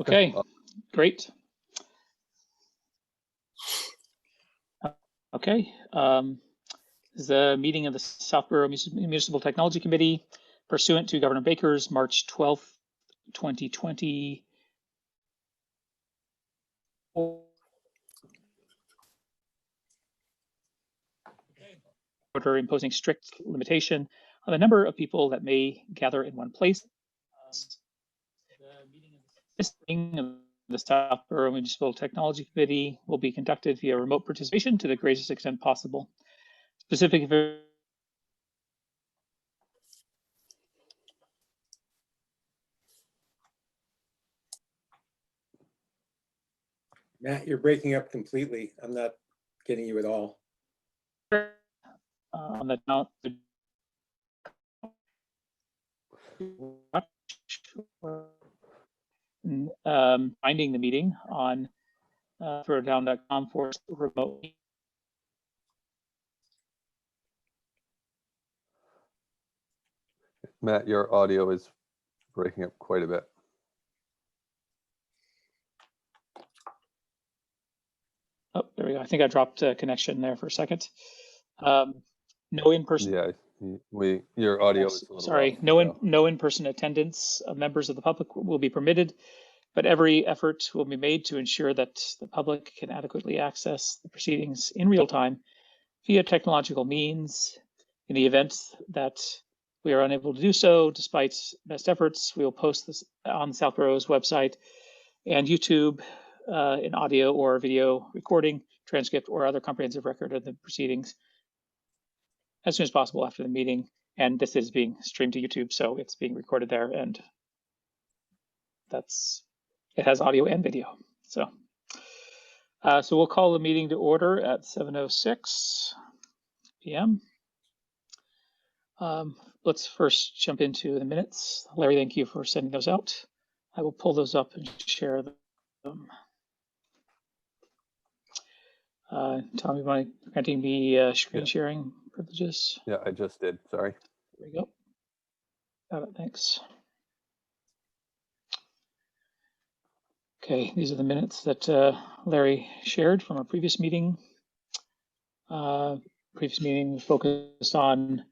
Okay, great. Okay, this is the meeting of the Southborough Municipal Technology Committee pursuant to Governor Baker's March 12th, 2020 order imposing strict limitation on the number of people that may gather in one place. This meeting of the Southborough Municipal Technology Committee will be conducted via remote participation to the greatest extent possible. Specific Matt, you're breaking up completely. I'm not getting you at all. on the finding the meeting on throwdown.com for remote. Matt, your audio is breaking up quite a bit. Oh, there we go. I think I dropped a connection there for a second. No in-person. Yeah, your audio is a little sorry. rough, no in-person attendance of members of the public will be permitted, but every effort will be made to ensure that the public can adequately access the proceedings in real time via technological means. In the event that we are unable to do so, despite best efforts, we will post this on Southborough's website and YouTube in audio or video recording, transcript, or other comprehensive record of the proceedings as soon as possible after the meeting. And this is being streamed to YouTube, so it's being recorded there, and it has audio and video. So we'll call the meeting to order at 7:06 p.m. Let's first jump into the minutes. Larry, thank you for sending those out. I will pull those up and share them. Tom, you mind granting me screen sharing privileges? Yeah, I just did. Sorry. There we go. Got it. Thanks. Okay, these are the minutes that Larry shared from our previous meeting. Previous meeting focused on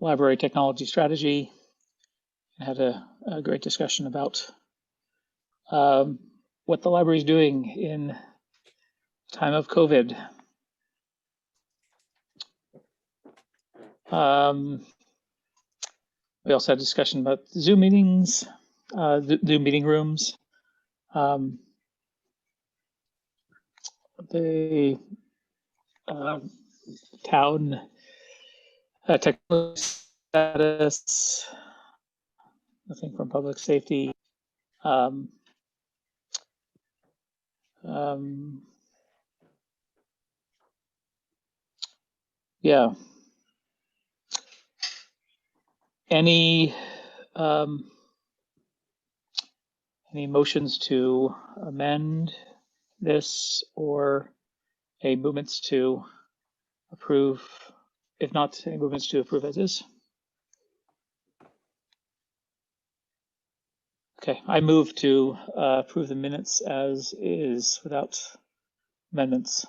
library technology strategy. I had a great discussion about what the library is doing in time of COVID. We also had a discussion about Zoom meetings, Zoom meeting rooms, the town technology status, nothing from public safety. Yeah. Any motions to amend this or any movements to approve? If not, any movements to approve as is? Okay, I move to approve the minutes as is without amendments.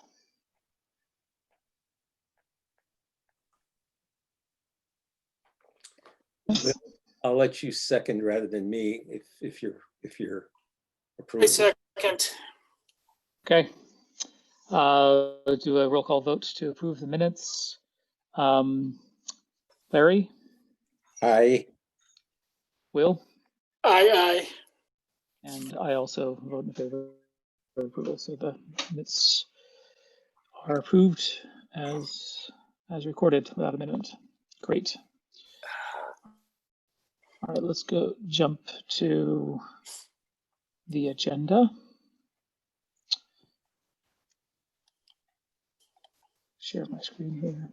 I'll let you second rather than me if you're approved. I second. Okay. Do a roll call vote to approve the minutes. Larry? Aye. Will? Aye. And I also vote in favor of approval. So the minutes are approved as recorded without amendment. Great. All right, let's jump to the agenda. Share my screen here.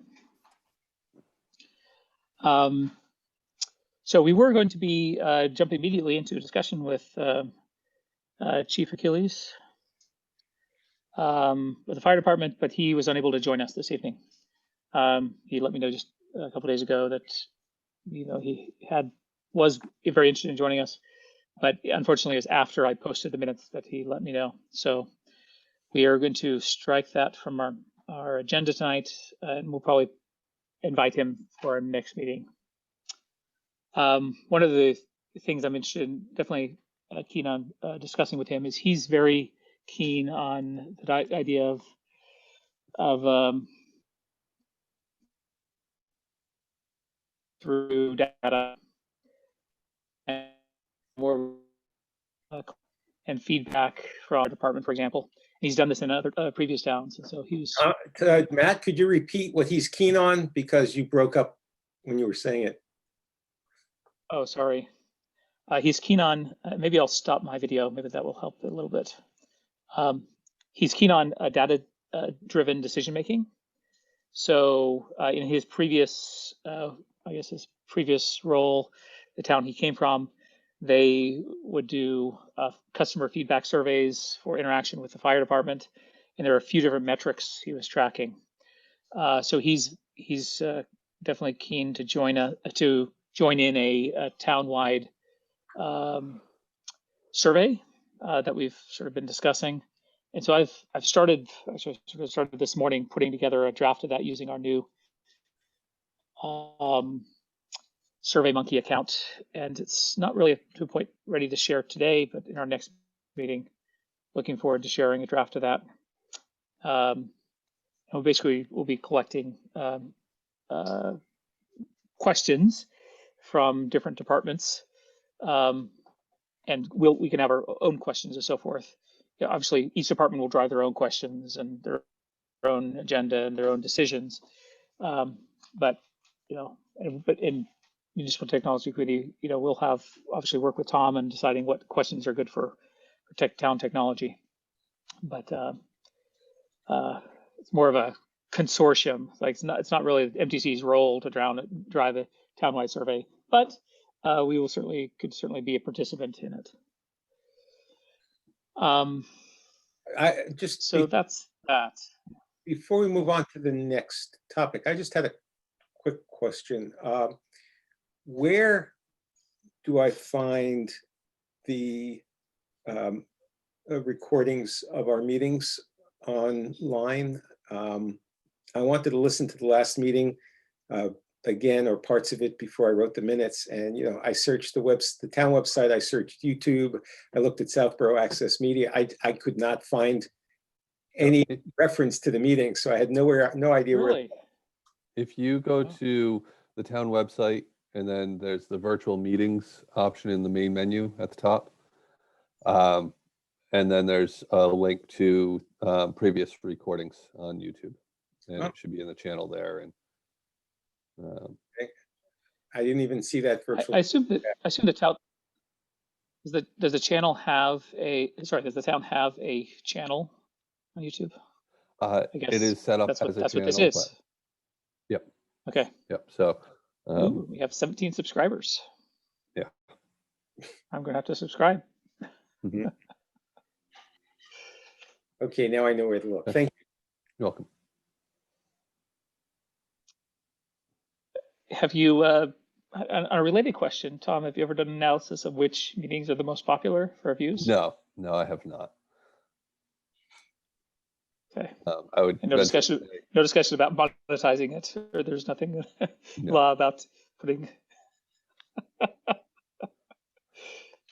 So we were going to be jumping immediately into a discussion with Chief Achilles with the fire department, but he was unable to join us this evening. He let me know just a couple days ago that he was very interested in joining us, but unfortunately, it's after I posted the minutes that he let me know. So we are going to strike that from our agenda tonight, and we'll probably invite him for our next meeting. One of the things I'm interested in, definitely keen on discussing with him, is he's very keen on the idea of through data and more and feedback from our department, for example. He's done this in other previous towns, and so he was. Matt, could you repeat what he's keen on, because you broke up when you were saying it? Oh, sorry. He's keen on. Maybe I'll stop my video. Maybe that will help a little bit. He's keen on data-driven decision making. So in his previous, his previous role, the town he came from, they would do customer feedback surveys for interaction with the fire department, and there are a few different metrics he was tracking. So he's definitely keen to join in a town-wide survey that we've sort of been discussing. And so I've started this morning putting together a draft of that using our new SurveyMonkey account, and it's not really to a point ready to share today, but in our next meeting, looking forward to sharing a draft of that. And we'll be collecting questions from different departments, and we can have our own questions and so forth. Yeah, obviously, each department will drive their own questions and their own agenda and their own decisions. But in Municipal Technology Committee, we'll have obviously work with Tom and deciding what questions are good for town technology. But it's more of a consortium. Like it's not really MTC's role to drive a townwide survey, but we will could certainly be a participant in it. That's that. Before we move on to the next topic, I just had a quick question. Where do I find the recordings of our meetings online? I wanted to listen to the last meeting again, or parts of it, before I wrote the minutes. And I searched the town website. I searched YouTube. I looked at Southborough Access Media. I could not find any reference to the meeting, so I had no idea really? where. If you go to the town website, and then there's the virtual meetings option in the main menu at the top. And then there's a link to previous recordings on YouTube, and it should be in the channel there. And I didn't even see that virtual. I assume the town does the town have a channel on YouTube? I guess it is set up as a channel. That's what this is. But, yep. Okay. Yep. So Ooh, we have 17 subscribers. Yeah. I'm going to have to subscribe. Mm-hmm. Okay, now I know where to look. Thank you. You're welcome. Have you, on a related question, Tom, have you ever done an analysis of which meetings are the most popular for views? No, I have not. Okay. I would. And no discussion about monetizing it, or there's nothing No. law about putting.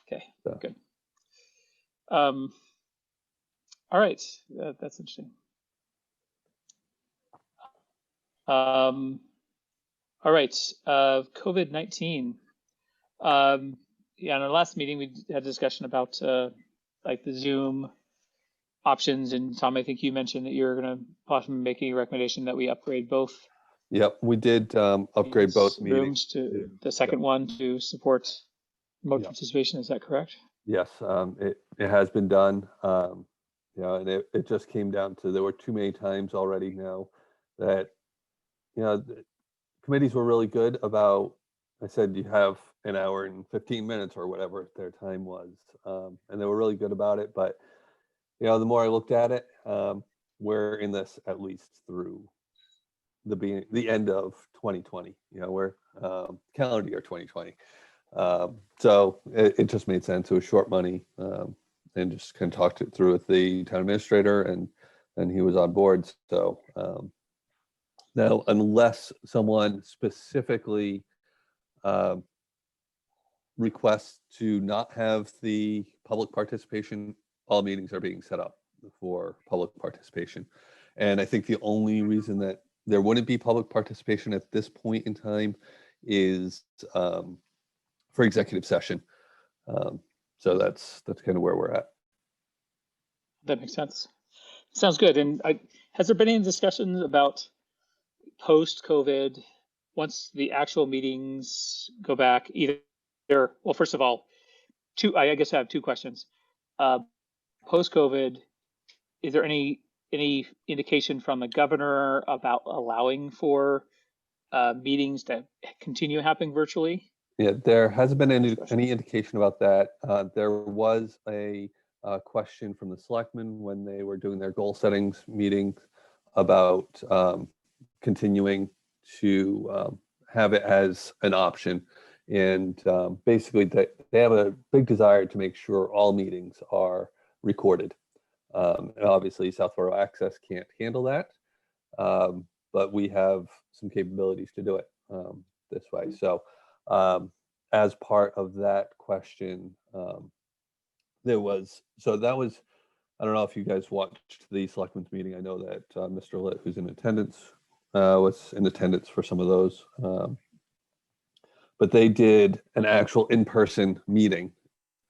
Okay, So. good. All right, that's interesting. All right, COVID-19. Yeah, in our last meeting, we had a discussion about like the Zoom options, and Tom, I think you mentioned that you're going to possibly make a recommendation that we upgrade both. Yep, we did upgrade both rooms to the second one to support remote participation. Is that correct? Yes, it has been done. And it just came down to there were too many times already now that the committees were really good about. I said you have an hour and 15 minutes or whatever their time was, and they were really good about it. But the more I looked at it, we're in this at least through the end of 2020. We're calendar year 2020. So it just made sense. It was short money, and just kind of talked it through with the town administrator, and he was on board. So now, unless someone specifically requests to not have the public participation, all meetings are being set up for public participation. And I think the only reason that there wouldn't be public participation at this point in time is for executive session. So that's kind of where we're at. That makes sense. Sounds good. And has there been any discussions about post-COVID, once the actual meetings go back, either, well, first of all, I guess I have two questions. Post-COVID, is there any indication from the governor about allowing for meetings to continue happening virtually? Yeah, there hasn't been any indication about that. There was a question from the selectmen when they were doing their goal settings meeting about continuing to have it as an option. And basically they have a big desire to make sure all meetings are recorded. And obviously South Borough Access can't handle that, but we have some capabilities to do it this way. So as part of that question, that was, I don't know if you guys watched the selectmen's meeting. I know that Mr. Litt, who's in attendance, was in attendance for some of those. But they did an actual in-person meeting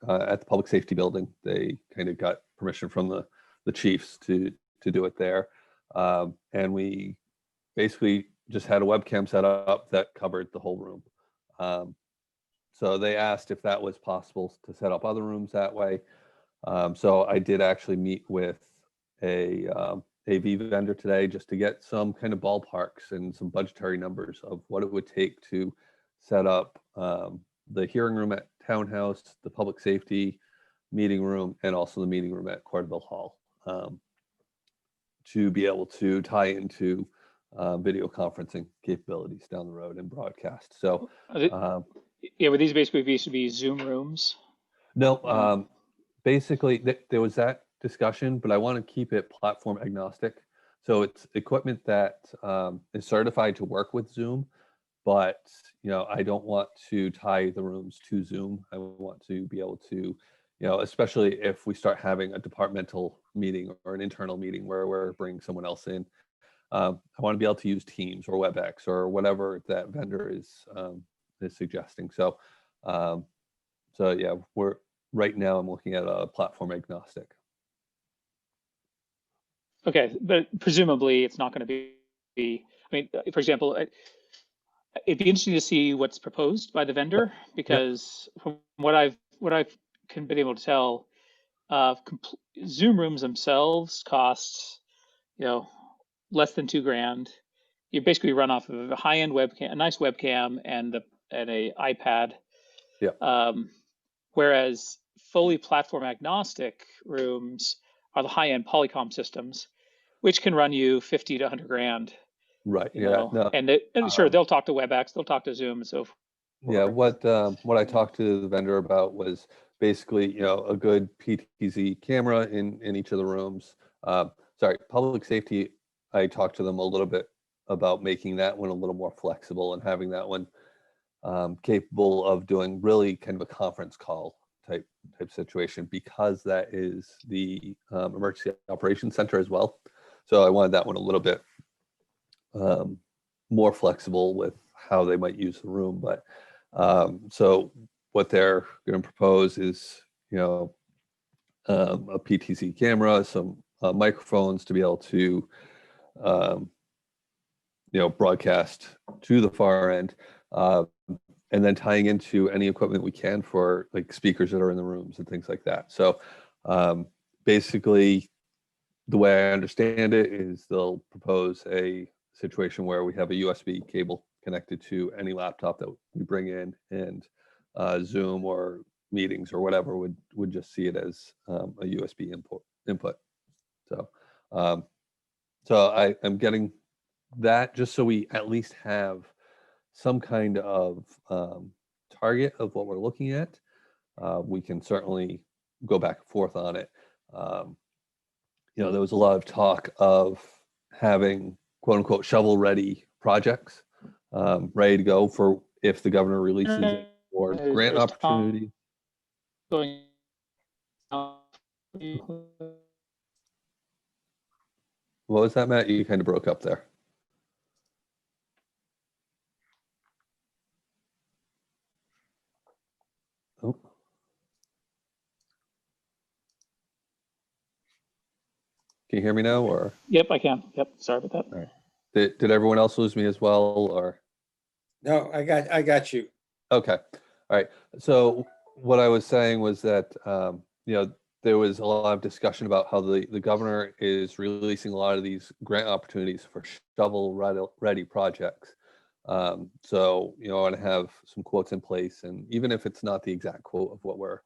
at the public safety building. They kind of got permission from the chiefs to do it there. And we basically just had a webcam set up that covered the whole room. So they asked if that was possible to set up other rooms that way. So I did actually meet with a AV vendor today just to get some kind of ballparks and some budgetary numbers of what it would take to set up the hearing room at Townhouse, the public safety meeting room, and also the meeting room at Cordoville Hall, to be able to tie into video conferencing capabilities down the road and broadcast. So yeah, would these basically be Zoom rooms? No, basically there was that discussion, but I want to keep it platform agnostic. So it's equipment that is certified to work with Zoom, but I don't want to tie the rooms to Zoom. I want to be able to, especially if we start having a departmental meeting or an internal meeting where we're bringing someone else in. I want to be able to use Teams or WebEx or whatever that vendor is suggesting. So, yeah, right now I'm looking at a platform agnostic. Okay, but presumably it's not going to be. I mean, for example, it'd be interesting to see what's proposed by the vendor, because from what I've been able to tell, Zoom rooms themselves cost less than $2,000. You basically run off of a high-end webcam, a nice webcam, and a iPad. Yeah. Whereas fully platform agnostic rooms are the high-end Polycom systems, which can run you 50 to 100 grand. Right. Yeah. No. And sure, they'll talk to WebEx, they'll talk to Zoom, and so forth. Yeah. What I talked to the vendor about was basically, a good PTZ camera in each of the rooms. Sorry, public safety. I talked to them a little bit about making that one a little more flexible and having that one capable of doing really kind of a conference call type situation, because that is the emergency operations center as well. So I wanted that one a little bit more flexible with how they might use the room. But so what they're going to propose is, a PTZ camera, some microphones to be able to, broadcast to the far end, and then tying into any equipment we can for like speakers that are in the rooms and things like that. So basically, the way I understand it is they'll propose a situation where we have a USB cable connected to any laptop that we bring in, and Zoom or meetings or whatever would just see it as a USB input. So I'm getting that just so we at least have some kind of target of what we're looking at, we can certainly go back and forth on it. There was a lot of talk of having quote unquote shovel ready projects ready to go for if the governor releases it or grant There's Tom opportunity. going. What was that, Matt? You kind of broke up there. Oh. Can you hear me now, or? Yep, I can. Yep, sorry about that. All right. Did everyone else lose me as well, or? No, I got you. Okay. All right. So what I was saying was that, there was a lot of discussion about how the governor is releasing a lot of these grant opportunities for shovel ready projects. So, I want to have some quotes in place, and even if it's not the exact quote of what we're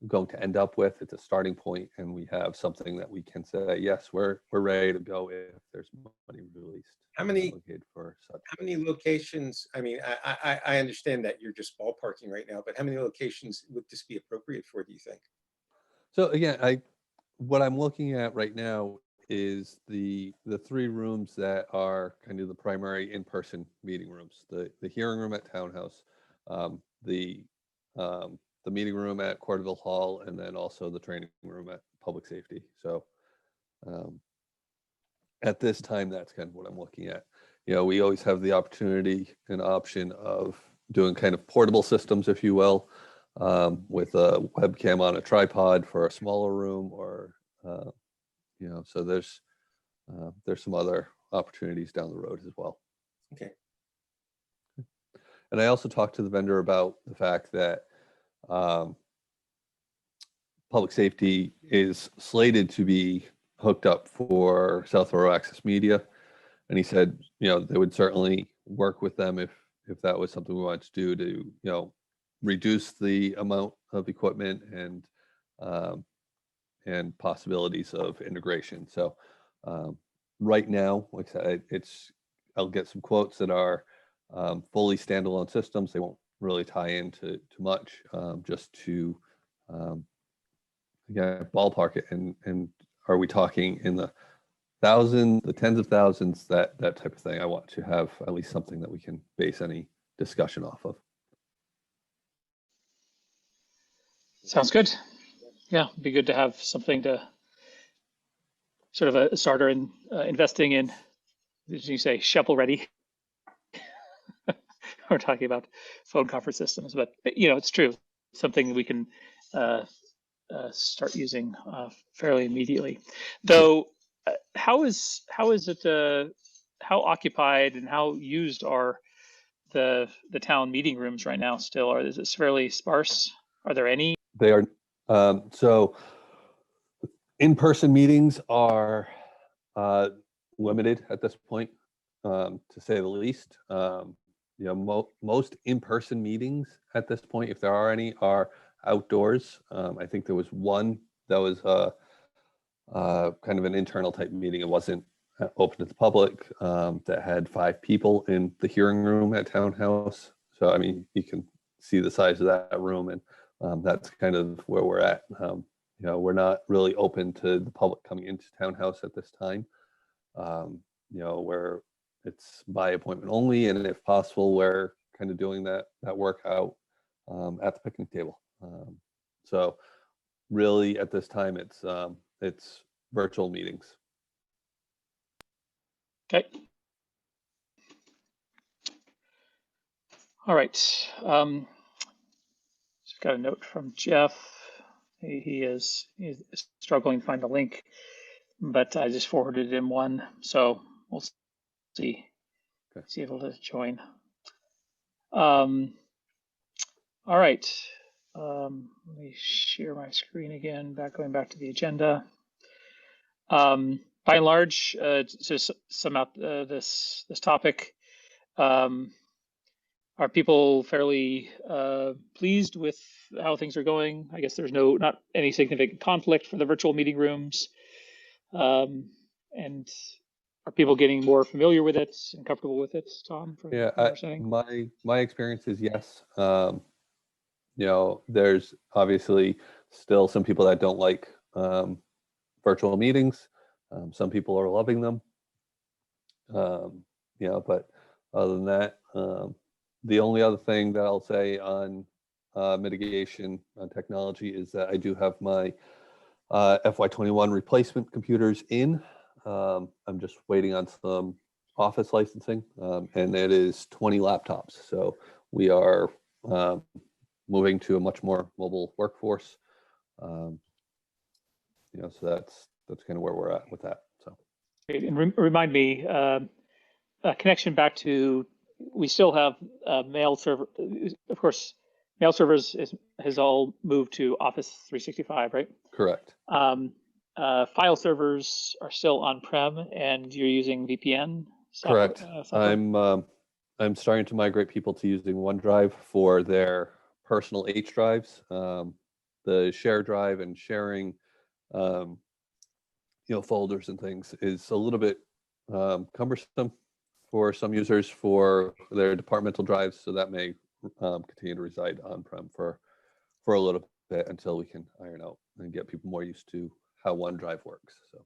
going to end up with, it's a starting point, and we have something that we can say, yes, we're ready to go if there's money released. How many for such. How many locations? I mean, I understand that you're just ballparking right now, but how many locations would this be appropriate for, do you think? So again, what I'm looking at right now is the 3 rooms that are kind of the primary in-person meeting rooms: the hearing room at Townhouse, the meeting room at Corderville Hall, and then also the training room at Public Safety. So at this time, that's kind of what I'm looking at. We always have the opportunity and option of doing kind of portable systems, if you will, with a webcam on a tripod for a smaller room, or so there's some other opportunities down the road as well. Okay. And I also talked to the vendor about the fact that Public Safety is slated to be hooked up for South Borough Access Media, and he said, they would certainly work with them if that was something we wanted to do to, reduce the amount of equipment and possibilities of integration. So right now, like I said, I'll get some quotes that are fully standalone systems. They won't really tie into too much, just to again, ballpark it. And are we talking in the thousands, the tens of thousands, that type of thing? I want to have at least something that we can base any discussion off of. Sounds good. Yeah, it'd be good to have something to sort of a starter in investing in. Did you say shovel ready? We're talking about phone conference systems, but it's true. Something we can start using fairly immediately. Though, how is it? How occupied and how used are the town meeting rooms right now? Still, is it fairly sparse? Are there any? They are. So in-person meetings are limited at this point, to say the least. Most in-person meetings at this point, if there are any, are outdoors. I think there was one that was kind of an internal type meeting. It wasn't open to the public, that had 5 people in the hearing room at Townhouse. So, I mean, you can see the size of that room, and that's kind of where we're at. We're not really open to the public coming into Townhouse at this time. Where it's by appointment only, and if possible, we're kind of doing that workout at the picnic table. So really at this time, it's virtual meetings. Okay. All right. Just got a note from Jeff. He's struggling to find the link, but I just forwarded him one, so we'll see. Okay. Is he able to join? All right. Let me share my screen again. Going back to the agenda. By and large, to sum up this topic, are people fairly pleased with how things are going? I guess there's not any significant conflict for the virtual meeting rooms. And are people getting more familiar with it and comfortable with it, Tom? Yeah, my experience is yes. There's obviously still some people that don't like virtual meetings. Some people are loving them. But other than that, the only other thing that I'll say on mitigation on technology is that I do have my FY21 replacement computers in. I'm just waiting on some office licensing, and it is 20 laptops. So we are moving to a much more mobile workforce. So that's kind of where we're at with that. So. Great. And remind me, connection back to, we still have mail server, of course, mail servers has all moved to Office 365, right? Correct. File servers are still on-prem, and you're using VPN software? Correct. I'm starting to migrate people to using OneDrive for their personal H drives. The share drive and sharing, folders and things is a little bit cumbersome for some users for their departmental drives. So that may continue to reside on-prem for a little bit until we can iron out and get people more used to how OneDrive works. So.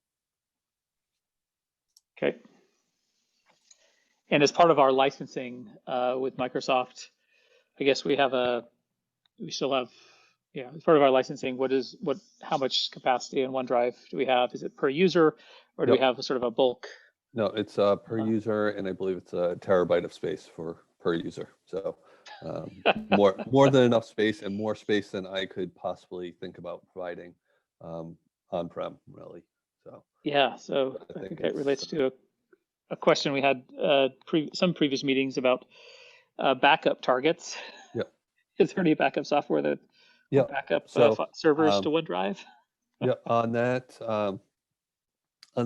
Okay. And as part of our licensing with Microsoft, I guess we still have, as part of our licensing, how much capacity in OneDrive do we have? Is it per user, or do we have a sort of a bulk? No, it's per user, and I believe it's a terabyte of space per user. So more than enough space, and more space than I could possibly think about providing on-prem, really. So yeah, so I think that relates to a question we had some previous meetings about backup targets. Yeah. Is there any backup software that will back up servers to OneDrive? Yeah, on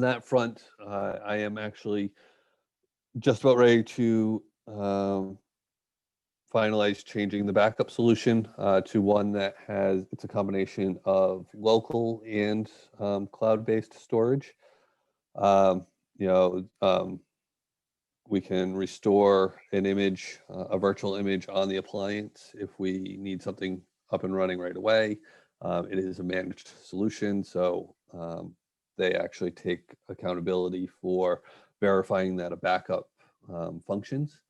that front, I am actually just about ready to finalize changing the backup solution to one that it's a combination of local and cloud-based storage. We can restore an image, a virtual image on the appliance if we need something up and running right away. It is a managed solution, so they actually take accountability for verifying that a backup functions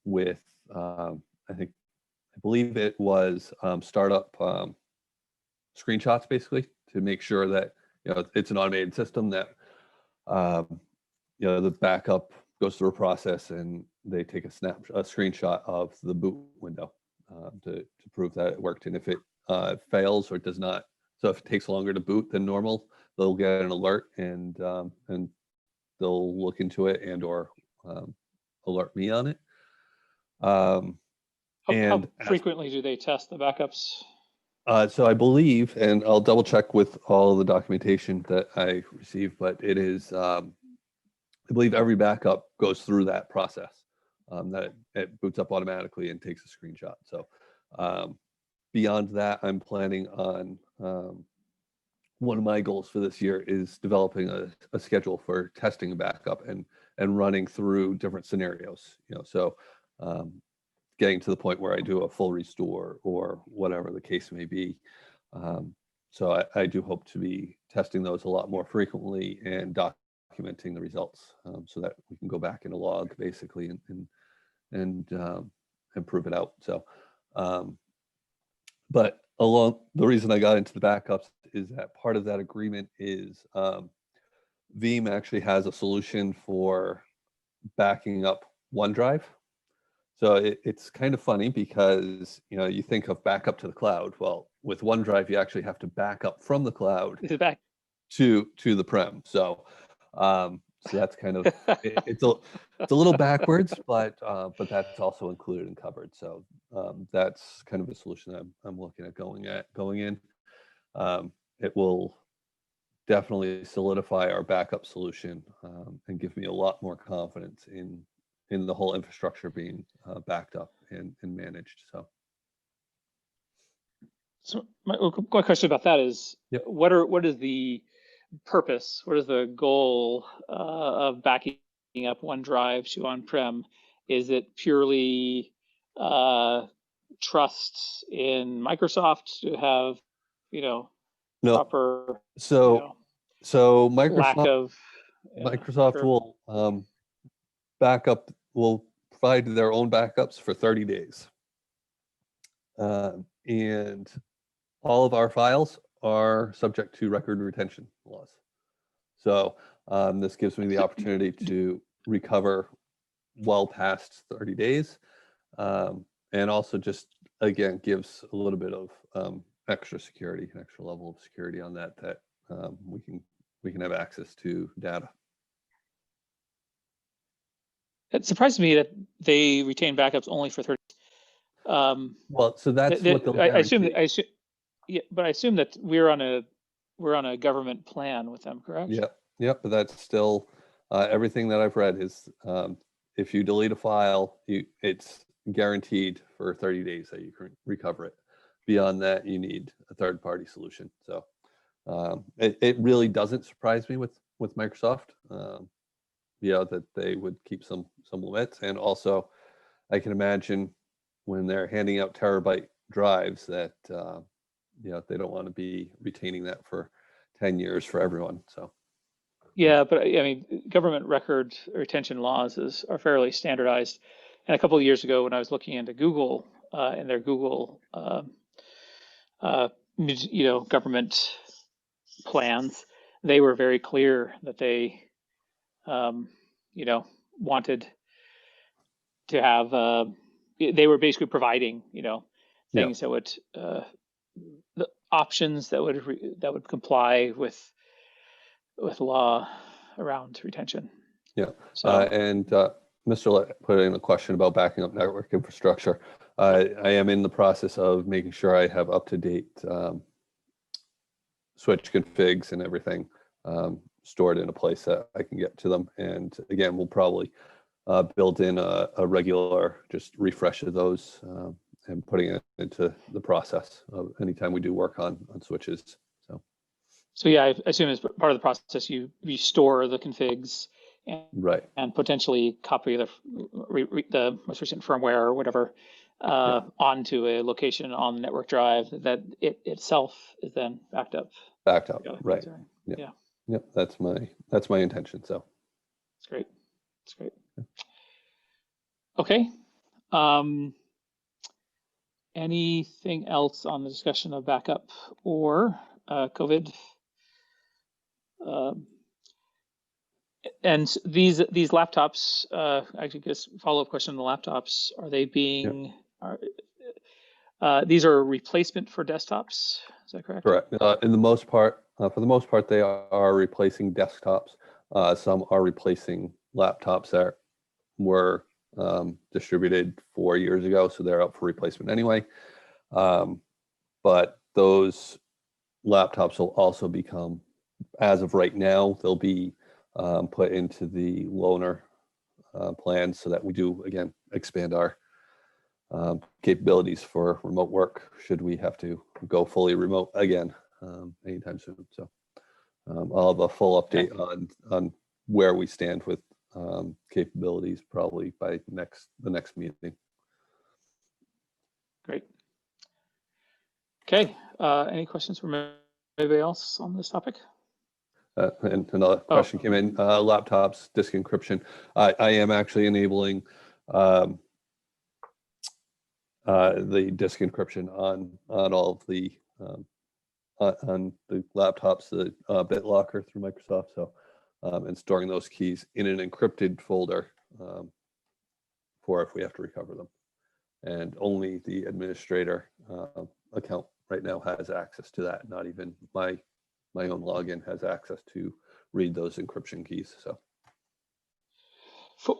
with, I believe it was startup screenshots, basically, to make sure that it's an automated system that the backup goes through a process and they take a screenshot of the boot window to prove that it worked. And if it fails or does not, so if it takes longer to boot than normal, they'll get an alert and they'll look into it and or alert me on it. How frequently do they test the backups? So I believe, and I'll double check with all the documentation that I received, but it is, I believe every backup goes through that process, that it boots up automatically and takes a screenshot. So beyond that, I'm planning on, one of my goals for this year is developing a schedule for testing a backup and running through different scenarios, so getting to the point where I do a full restore or whatever the case may be. So I do hope to be testing those a lot more frequently and documenting the results, so that we can go back in a log basically and prove it out. So, but the reason I got into the backups is that part of that agreement is Veeam actually has a solution for backing up OneDrive. So it's kind of funny because you think of backup to the cloud. Well, with OneDrive, you actually have to back up from the cloud to the prem. So that's kind of it's a little backwards, but that's also included and covered. So that's kind of a solution I'm looking at going in. It will definitely solidify our backup solution and give me a lot more confidence in the whole infrastructure being backed up and managed. So my question about that is, what is the purpose? What is the goal of backing up OneDrive to on-prem? Is it purely trust in Microsoft to have, you know, No, proper, you so know, so lack Microsoft of Microsoft sure. will will provide their own backups for 30 days. And all of our files are subject to record retention laws. So this gives me the opportunity to recover well past 30 days. And also just, again, gives a little bit of extra security, an extra level of security on that, we can have access to data. It surprised me that they retain backups only for 30. Well, so that's what they'll I assume guarantee. that yeah, but I assume that we're on a government plan with them, correct? Yep, but that's still everything that I've read is if you delete a file, it's guaranteed for 30 days that you can recover it. Beyond that, you need a third-party solution. So it really doesn't surprise me with Microsoft, that they would keep some limits. And also, I can imagine when they're handing out terabyte drives that they don't want to be retaining that for 10 years for everyone. So. Yeah, but I mean, government record retention laws are fairly standardized. And a couple of years ago, when I was looking into Google and their Google, government plans, they were very clear that they, wanted to have. They were basically providing, things that would the options that would comply with law around retention. Yeah. So And Mr. put in a question about backing up network infrastructure. I am in the process of making sure I have up-to-date switch configs and everything stored in a place that I can get to them. And again, we'll probably build in a regular just refresh of those and putting it into the process of anytime we do work on switches. So yeah, I assume as part of the process, you store the configs and, right, and potentially copy the most recent firmware or whatever onto a location on the network drive that it itself is then backed up. Right. Yeah. Yep. That's my intention. So. It's great. It's great. Okay. Anything else on the discussion of backup or COVID? And these laptops, actually, just follow-up question on the laptops, are they being, these are a replacement for desktops? Is that correct? Correct. For the most part, they are replacing desktops. Some are replacing laptops that were distributed 4 years ago, so they're up for replacement anyway. But those laptops will also become, as of right now, they'll be put into the loaner plan so that we do, again, expand our capabilities for remote work should we have to go fully remote again anytime soon. So I'll have a full update on where we stand with capabilities probably by the next meeting. Great. Okay. Any questions from anybody else on this topic? And another question came in, laptops, disk encryption. I am actually enabling the disk encryption on all of the on the laptops, the BitLocker through Microsoft. So and storing those keys in an encrypted folder for if we have to recover them. And only the administrator account right now has access to that. Not even my own login has access to read those encryption keys. So.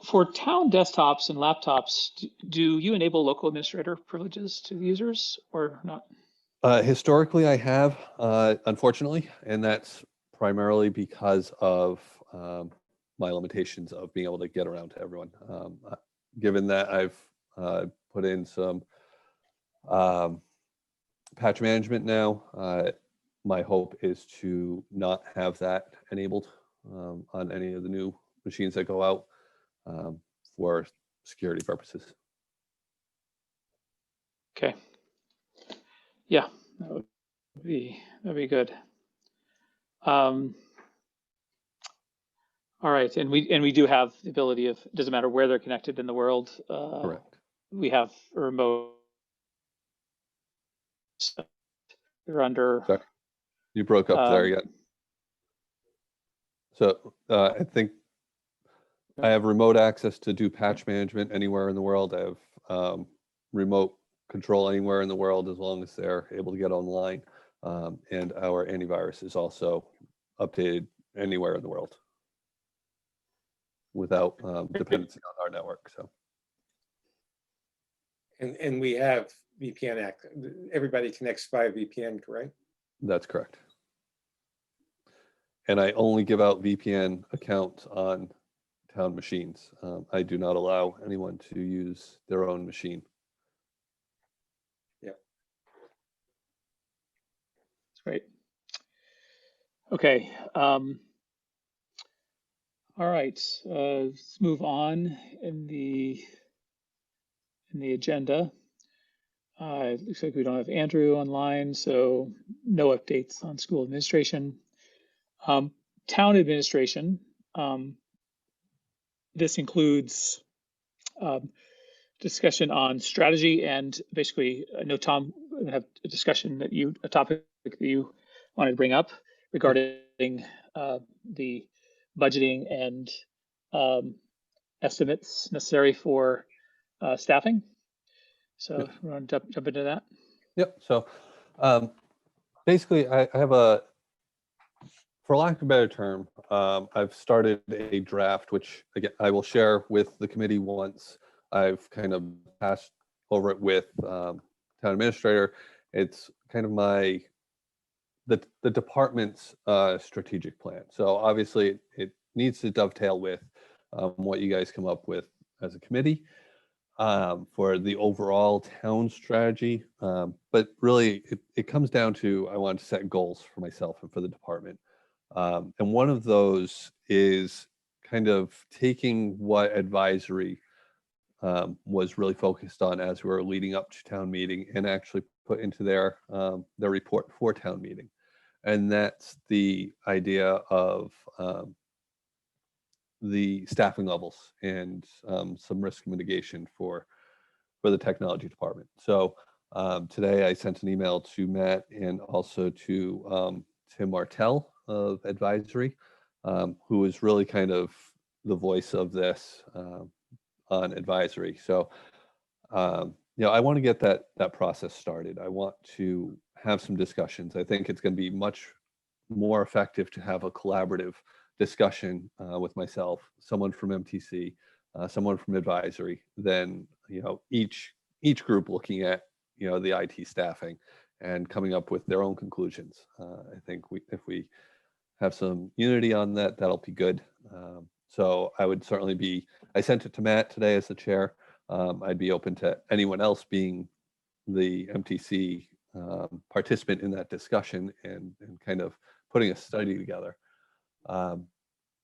For town desktops and laptops, do you enable local administrator privileges to the users or not? Historically, I have, unfortunately, and that's primarily because of my limitations of being able to get around to everyone. Given that I've put in some patch management now, my hope is to not have that enabled on any of the new machines that go out for security purposes. Okay. Yeah, that'd be good. All right, and we do have the ability of, it doesn't matter where they're connected in the world. Correct. We have a remote. They're under. Sorry, you broke up there Um, yet. So I think I have remote access to do patch management anywhere in the world. I have remote control anywhere in the world as long as they're able to get online. And our antivirus is also updated anywhere in the world without dependency on our network. So And we have VPN act. Everybody connects via VPN, correct? that's correct. And I only give out VPN accounts on town machines. I do not allow anyone to use their own machine. That's great. Okay. All right. Let's move on in the agenda. It looks like we don't have Andrew online, so no updates on school administration. Town administration. This includes discussion on strategy, and basically, I know Tom have a discussion a topic that you wanted to bring up regarding the budgeting and estimates necessary for staffing. So we want to jump into that. Yep. So basically, I have for lack of a better term, I've started a draft, which again, I will share with the committee once I've kind of passed over it with town administrator. It's kind of the department's strategic plan. So obviously it needs to dovetail with what you guys come up with as a committee for the overall town strategy. But really it comes down to, I want to set goals for myself and for the department. And one of those is kind of taking what advisory was really focused on as we were leading up to town meeting and actually put into their report for town meeting. And that's the idea of the staffing levels and some risk mitigation for the technology department. So today I sent an email to Matt and also to Tim Martell of advisory, who is really kind of the voice of this on advisory. So I want to get that process started. I want to have some discussions. I think it's going to be much more effective to have a collaborative discussion with myself, someone from MTC, someone from advisory, than each group looking at the IT staffing and coming up with their own conclusions. I think if we have some unity on that, that'll be good. So I would certainly I sent it to Matt today as the chair. I'd be open to anyone else being the MTC participant in that discussion and kind of putting a study together.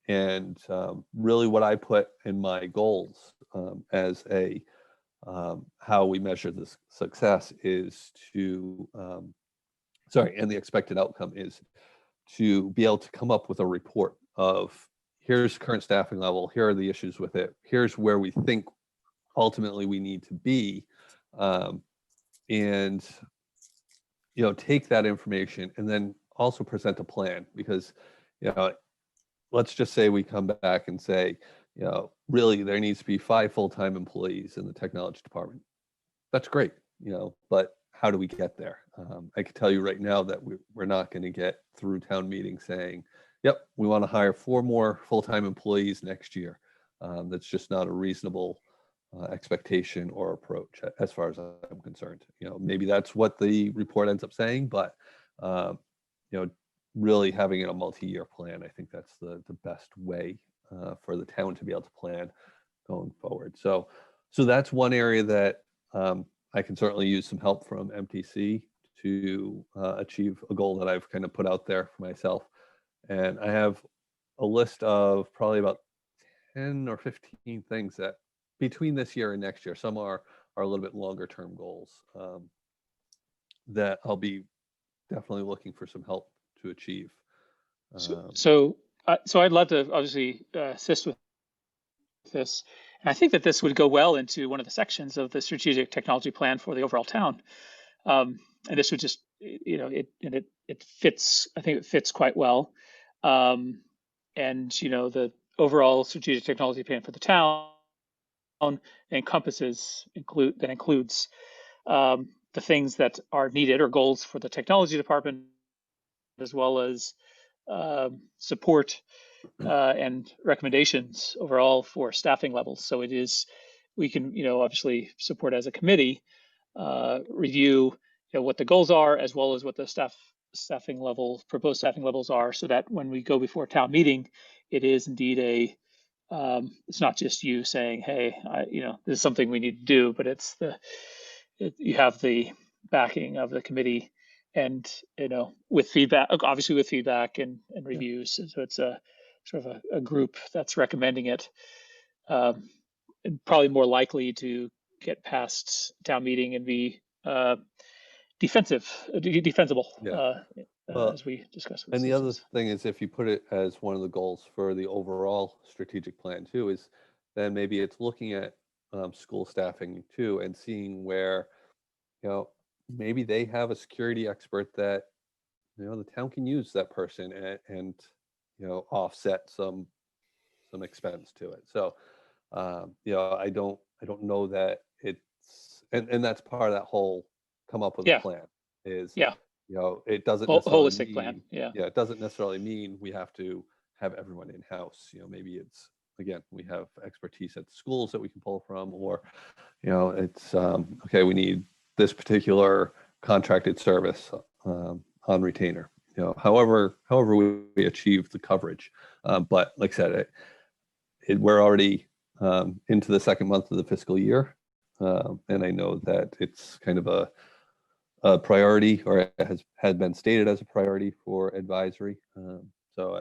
And really what I put in my goals as how we measure this success is and the expected outcome is to be able to come up with a report of, here's current staffing level, here are the issues with it, here's where we think ultimately we need to be, and take that information and then also present a plan. Because let's just say we come back and say, really there needs to be 5 full-time employees in the technology department. That's great, but how do we get there? I can tell you right now that we're not going to get through town meeting saying, yep, we want to hire 4 more full-time employees next year. That's just not a reasonable expectation or approach as far as I'm concerned. Maybe that's what the report ends up saying, but really having a multi-year plan, I think that's the best way for the town to be able to plan going forward. So that's one area that I can certainly use some help from MTC to achieve a goal that I've kind of put out there for myself. And I have a list of probably about 10 or 15 things that between this year and next year, some are are a little bit longer term goals that I'll be definitely looking for some help to achieve. So I'd love to obviously assist with this. And I think that this would go well into one of the sections of the strategic technology plan for the overall town. And this would just, it fits, I think it fits quite well. And, the overall strategic technology plan for the town includes the things that are needed or goals for the technology department, as well as support and recommendations overall for staffing levels. So we can, obviously support as a committee, review, what the goals are, as well as what the proposed staffing levels are, so that when we go before town meeting, it is indeed it's not just you saying, hey, this is something we need to do, but you have the backing of the committee and, with feedback, obviously with feedback and reviews. So it's a sort of a group that's recommending it, and probably more likely to get past town meeting and be defensible, Well, as we discussed with and the other citizens. thing is, if you put it as one of the goals for the overall strategic plan too, is then maybe it's looking at school staffing too, and seeing where, maybe they have a security expert that, the town can use that person and offset some expense to it. So, I don't know that it's, and that's part of that whole come up with a Yeah. plan is, Yeah. it doesn't necessarily Holistic plan. Yeah. it doesn't necessarily mean we have to have everyone in house. Maybe it's, again, we have expertise at schools that we can pull from, or, it's okay, we need this particular contracted service on retainer. However we achieve the coverage. But like I said, we're already into the second month of the fiscal year, and I know that it's kind of a priority, or it has been stated as a priority for advisory. So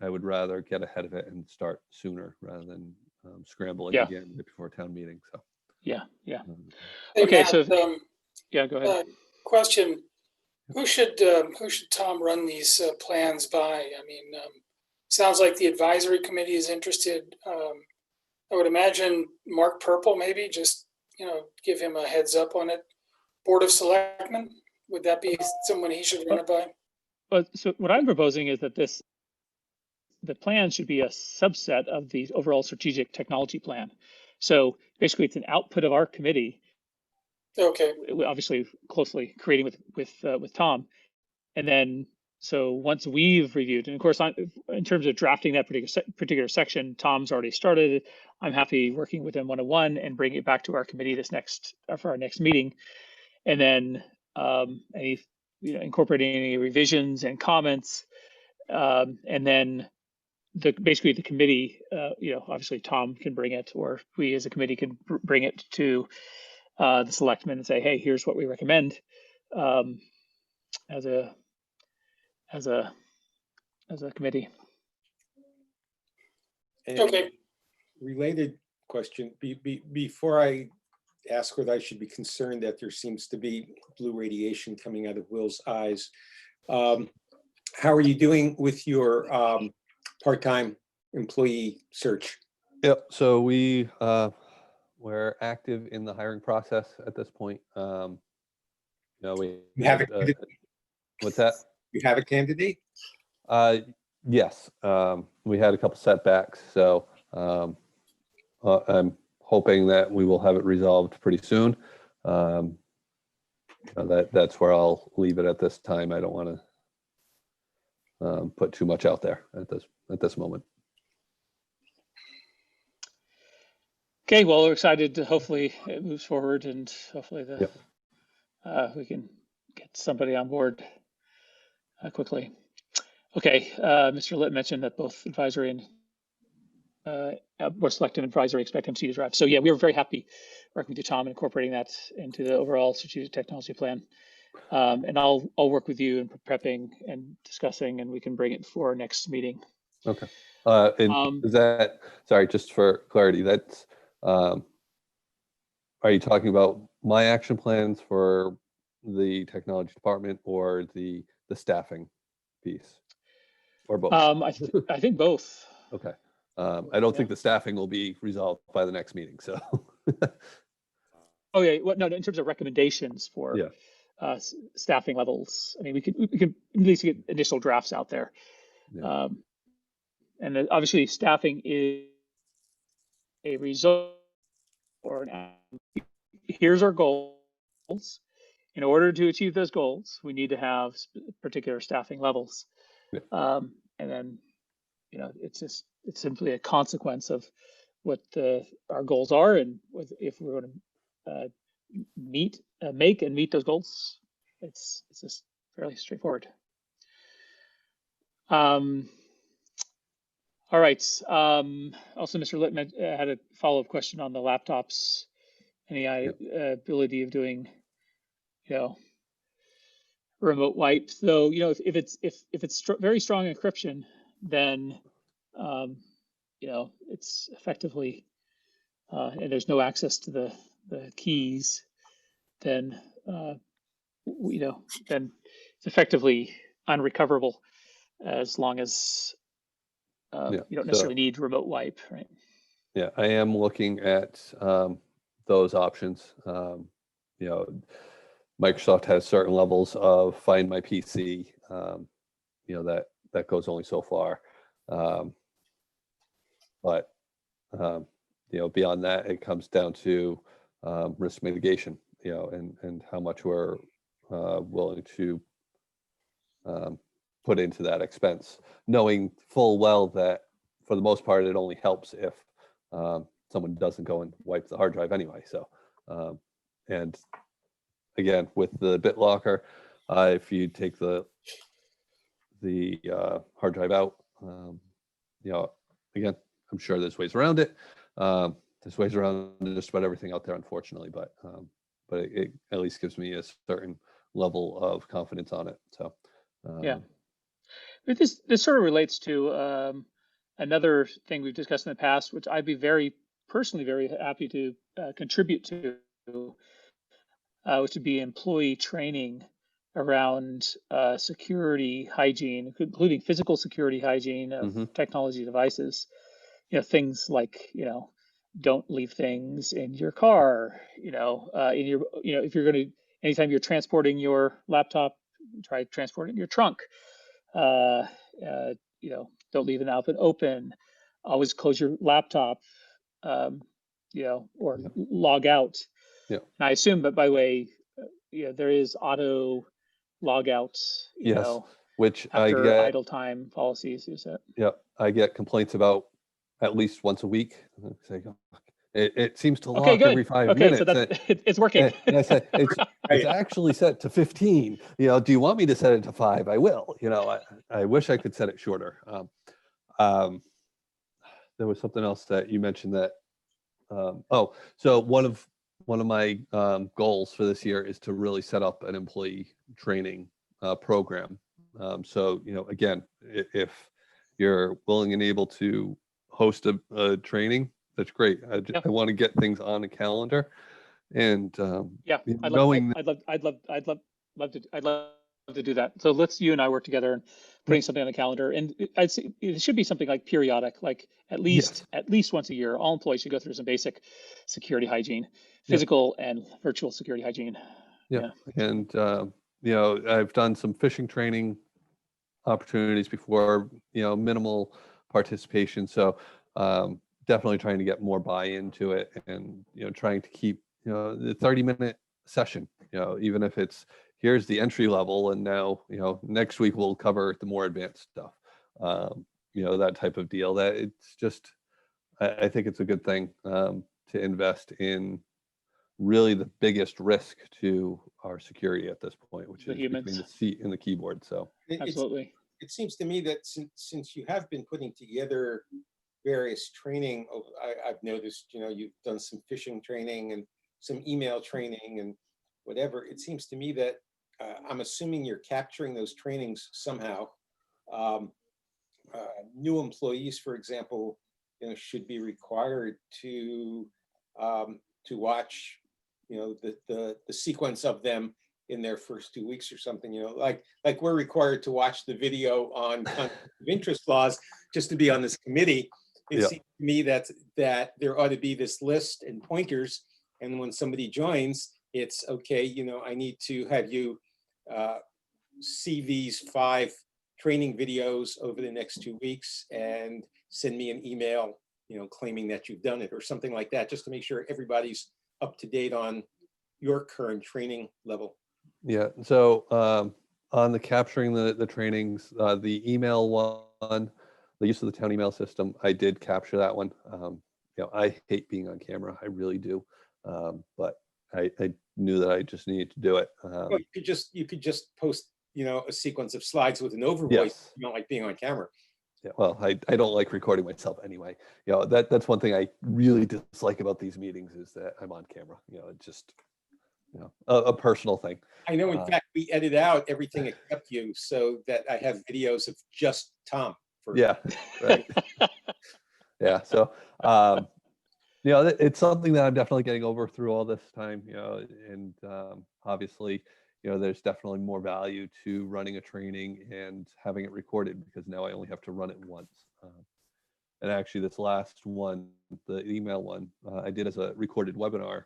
I would rather get ahead of it and start sooner rather than scrambling again before town meeting. So yeah. Hey, Okay, Matt, so go ahead. question: Who should Tom run these plans by? I mean, sounds like the advisory committee is interested. I would imagine Mark Purple, maybe just give him a heads up on it. Board of Selectmen, would that be someone he should run it by? But so what I'm proposing is that the plan should be a subset of the overall strategic technology plan. So basically, it's an output of our committee. Okay. Obviously, closely creating with Tom, and then so once we've reviewed, and of course, in terms of drafting that particular section, Tom's already started. I'm happy working with him one-on-one and bringing it back to our committee for our next meeting, and then incorporating any revisions and comments, and then basically the committee, obviously Tom can bring it, or we as a committee can bring it to the selectmen and say, hey, here's what we recommend, as a committee. And Okay. related question, before I ask whether I should be concerned that there seems to be blue radiation coming out of Will's eyes, how are you doing with your part-time employee search? Yep. So we're active in the hiring process at this point. We have what's that? You have a candidate? Yes. We had a couple setbacks, so I'm hoping that we will have it resolved pretty soon. That's where I'll leave it at this time. I don't want to put too much out there at this moment. Okay, well, we're excited to hopefully it moves forward, and hopefully we can get somebody on board quickly. Okay, Mr. Litt mentioned that both advisory and Board Select and advisory expect MC to drive. So yeah, we were very happy working with you, Tom, incorporating that into the overall strategic technology plan. And I'll work with you in prepping and discussing, and we can bring it for our next meeting. Okay. And is that, sorry, just for clarity, that's are you talking about my action plans for the technology department or the staffing piece, or both? I think both. Okay. I don't Yeah. think the staffing will be resolved by the next meeting, so. Oh yeah, well, no, in terms of recommendations for Yeah, staffing levels, I mean, we could at least get initial drafts out there. yeah, And then obviously staffing is a result or here's our goals. In order to achieve those goals, we need to have particular staffing levels. yeah, And then, it's simply a consequence of what our goals are, and if we're going to make and meet those goals. It's just fairly straightforward. All right. Also, Mr. Littman had a follow-up question on the laptops. Any yeah, ability of doing, remote wipes? Though, if it's very strong encryption, then it's effectively and there's no access to the keys, then then it's effectively unrecoverable as long as yeah. you don't So, necessarily need remote wipe, right? yeah, I am looking at those options. You know, Microsoft has certain levels of Find My PC. That goes only so far. Um, but beyond that, it comes down to risk mitigation. And how much we're willing to put into that expense, knowing full well that for the most part it only helps if someone doesn't go and wipe the hard drive anyway. So, and again, with the BitLocker, if you take the hard drive out, again, I'm sure there's ways around it. There's ways around just about everything out there, unfortunately, but it at least gives me a certain level of confidence on it. So, Yeah. But this sort of relates to another thing we've discussed in the past, which I'd be personally very happy to contribute to, which would be employee training around security hygiene, including physical security hygiene of mhm, technology devices. Things like, don't leave things in your car, in your, if you're going to, anytime you're transporting your laptop, try transporting it in your trunk. Uh, don't leave an outlet open. Always close your laptop, um, or yeah, log out. yeah. And I assume, but by the way, there is auto log out, Yes, which I after get, idle time policies. Is that? yeah, I get complaints about at least once a week. It's like, "Oh, it seems to Okay, lock every good. 5 Okay, so minutes. that's And, it's working. and I said, it's Right. actually set to 15. Do you want me to set it to 5? I will. I wish I could set it shorter. Um, there was something else that you mentioned that, so one of my goals for this year is to really set up an employee training program. So, again, if you're willing and able to host a training, that's great. Yeah, I want to get things on a calendar, and yeah. knowing that, I'd love to do that. So you and I work together and yeah, putting something on the calendar, and I'd say it should be something like periodic, like yes, at least once a year. All employees should go through some basic security hygiene, yeah, physical and virtual security hygiene. yeah, Yeah, and I've done some phishing training opportunities before, minimal participation. So definitely trying to get more buy-in to it, and, trying to keep, the 30-minute session, even if it's, here's the entry level, and now, next week we'll cover the more advanced stuff. That type of deal. That it's just, I think it's a good thing to invest in really the biggest risk to our security at this point, which the is between humans, the seat and the keyboard. So, absolutely. It seems to me that since you have been putting together various training, I've noticed, you've done some phishing training and some email training and whatever. It seems to me that I'm assuming you're capturing those trainings somehow. Um, New employees, for example, should be required to watch the sequence of them in their first 2 weeks or something, like we're required to watch the video on conflict of interest laws just to be on this committee. It Yeah. seems to me that there ought to be this list and pointers, and when somebody joins, it's okay, I need to have you see these 5 training videos over the next 2 weeks and send me an email, claiming that you've done it or something like that, just to make sure everybody's up to date on your current training level. Yeah. So on the capturing the trainings, the email one, the use of the town email system, I did capture that one. I hate being on camera. I really do. But I knew that I just needed to do it. Well, you could just post, a sequence of slides with an overvoice. Yes. You don't like being on camera. Yeah, well, I don't like recording myself anyway. That's one thing I really dislike about these meetings is that I'm on camera. It's just a personal thing. I know, in fact, we edit out everything except you, so that I have videos of just Tom. Yeah, right. Yeah, so it's something that I'm definitely getting over through all this time. And obviously, there's definitely more value to running a training and having it recorded, because now I only have to run it once. And actually, this last one, the email one, I did as a recorded webinar.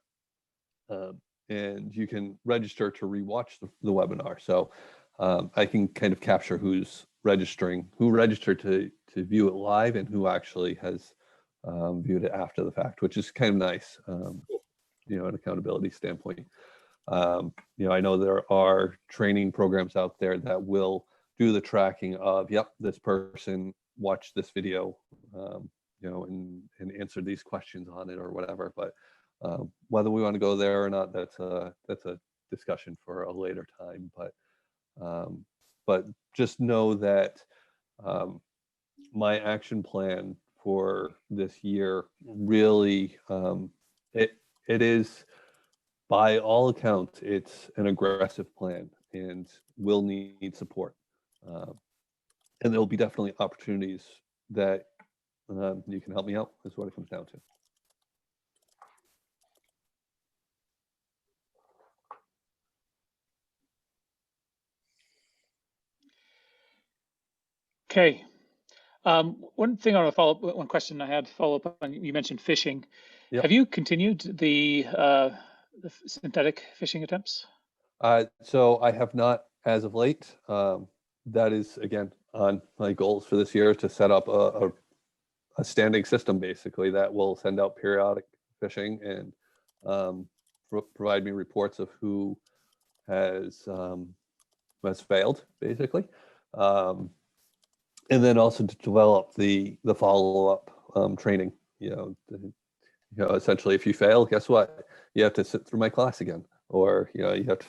And you can register to rewatch the webinar. So I can kind of capture who registered to view it live and who actually has viewed it after the fact, which is kind of nice, an accountability standpoint. I know there are training programs out there that will do the tracking of, yep, this person watched this video, and answered these questions on it or whatever. But whether we want to go there or not, that's a discussion for a later time. But just know that my action plan for this year really, it is, by all accounts, it's an aggressive plan and will need support. And there'll be definitely opportunities that you can help me out, is what it comes down to. Okay. One thing I want to follow up, one question I had to follow up on, you mentioned phishing. Yep. Have you continued the synthetic phishing attempts? So I have not as of late. That is, again, on my goals for this year, to set up a standing system, basically, that will send out periodic phishing and provide me reports of who has failed, basically. And then also to develop the follow-up training. Essentially, if you fail, guess what? You have to sit through my class again, or you have to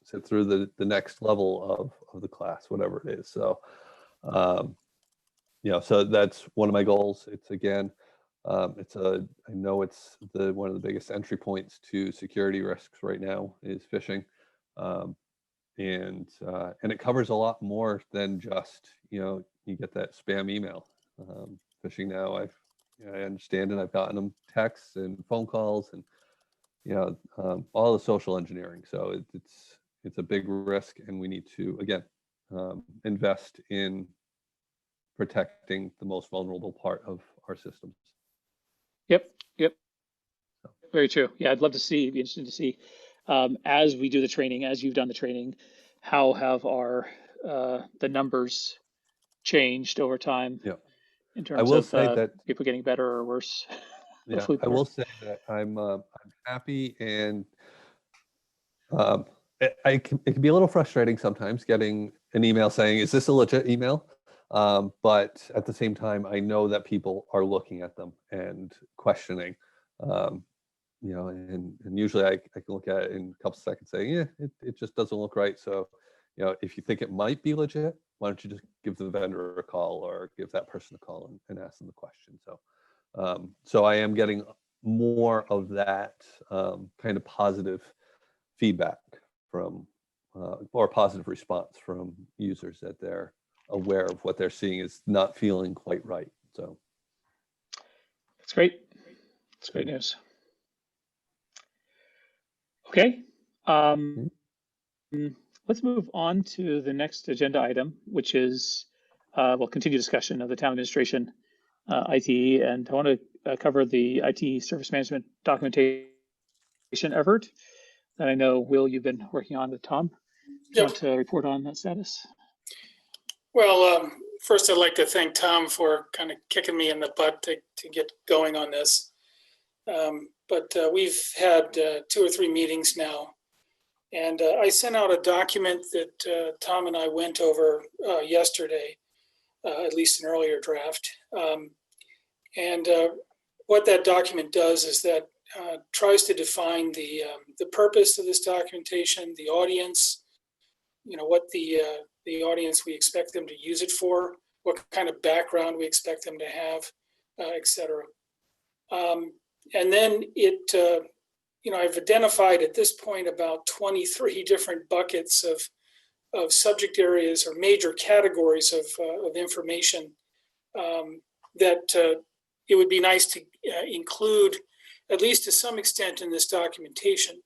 sit through the next level of the class, whatever it is. So, so that's one of my goals. It's, again, I know it's one of the biggest entry points to security risks right now is phishing. And it covers a lot more than just, you get that spam email. Phishing now, I understand it. I've gotten them texts and phone calls and, all the social engineering. So it's a big risk, and we need to, again, invest in protecting the most vulnerable part of our systems. Yep. Very true. Yeah, I'd love to see, be interested to see, as we do the training, as you've done the training, how have our the numbers changed over time? Yeah. In terms I will of say that people getting better or worse. Yeah, I will say that I'm happy, and it can be a little frustrating sometimes getting an email saying, "Is this a legit email?" But at the same time, I know that people are looking at them and questioning. And usually I can look at it in a couple seconds, saying, "Yeah, it just doesn't look right." So, if you think it might be legit, why don't you just give the vendor a call or give that person a call and ask them the question. So I am getting more of that kind of positive feedback from, or positive response from users, that they're aware of what they're seeing is not feeling quite right. So that's great. It's great news. Okay. Let's move on to the next agenda item, which is we'll continue discussion of the town administration IT, and I want to cover the IT service management documentation effort that I know, Will, you've been working on with Tom. Do you want to report on that status? Well, first I'd like to thank Tom for kind of kicking me in the butt to get going on this. But we've had 2 or 3 meetings now. And I sent out a document that Tom and I went over yesterday, at least an earlier draft. And what that document does is that tries to define the purpose of this documentation, the audience, what the audience we expect them to use it for, what kind of background we expect them to have, et cetera. And then it, I've identified at this point about 23 different buckets of subject areas or major categories of information that it would be nice to include, at least to some extent, in this documentation.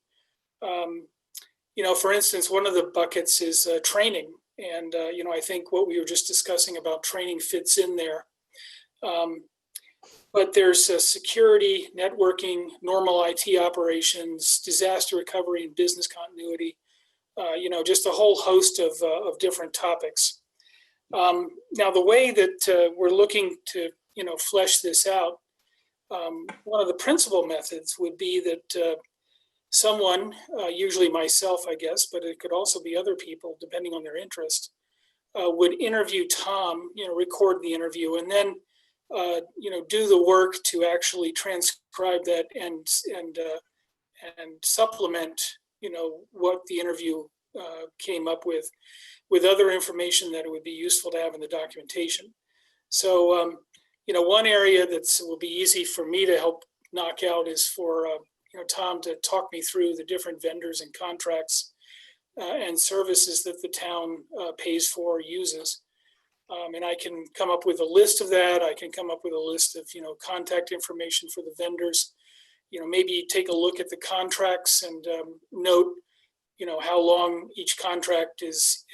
For instance, one of the buckets is training. And, I think what we were just discussing about training fits in there. But there's security, networking, normal IT operations, disaster recovery and business continuity, just a whole host of different topics. Now, the way that we're looking to, flesh this out, one of the principal methods would be that someone, usually myself, I guess, but it could also be other people, depending on their interest, would interview Tom, record the interview, and then do the work to actually transcribe that and supplement, what the interview came up with other information that it would be useful to have in the documentation. So, one area that's will be easy for me to help knock out is for Tom to talk me through the different vendors and contracts and services that the town pays for or uses. And I can come up with a list of that. I can come up with a list of, contact information for the vendors. Maybe take a look at the contracts and note, how long each contract is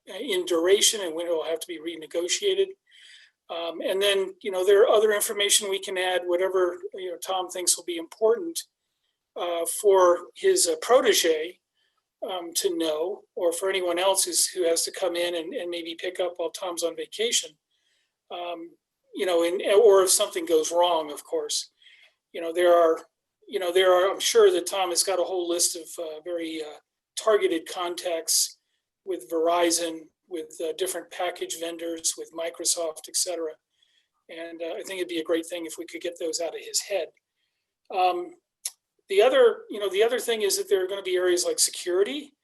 in duration and when it will have to be renegotiated. And then, there are other information we can add, whatever, Tom thinks will be important for his protege to know, or for anyone else who has to come in and maybe pick up while Tom's on vacation, or if something goes wrong, of course. There are, I'm sure that Tom has got a whole list of very targeted contacts with Verizon, with different package vendors, with Microsoft, et cetera. And I think it'd be a great thing if we could get those out of his head. The other thing is that there are going to be areas like security,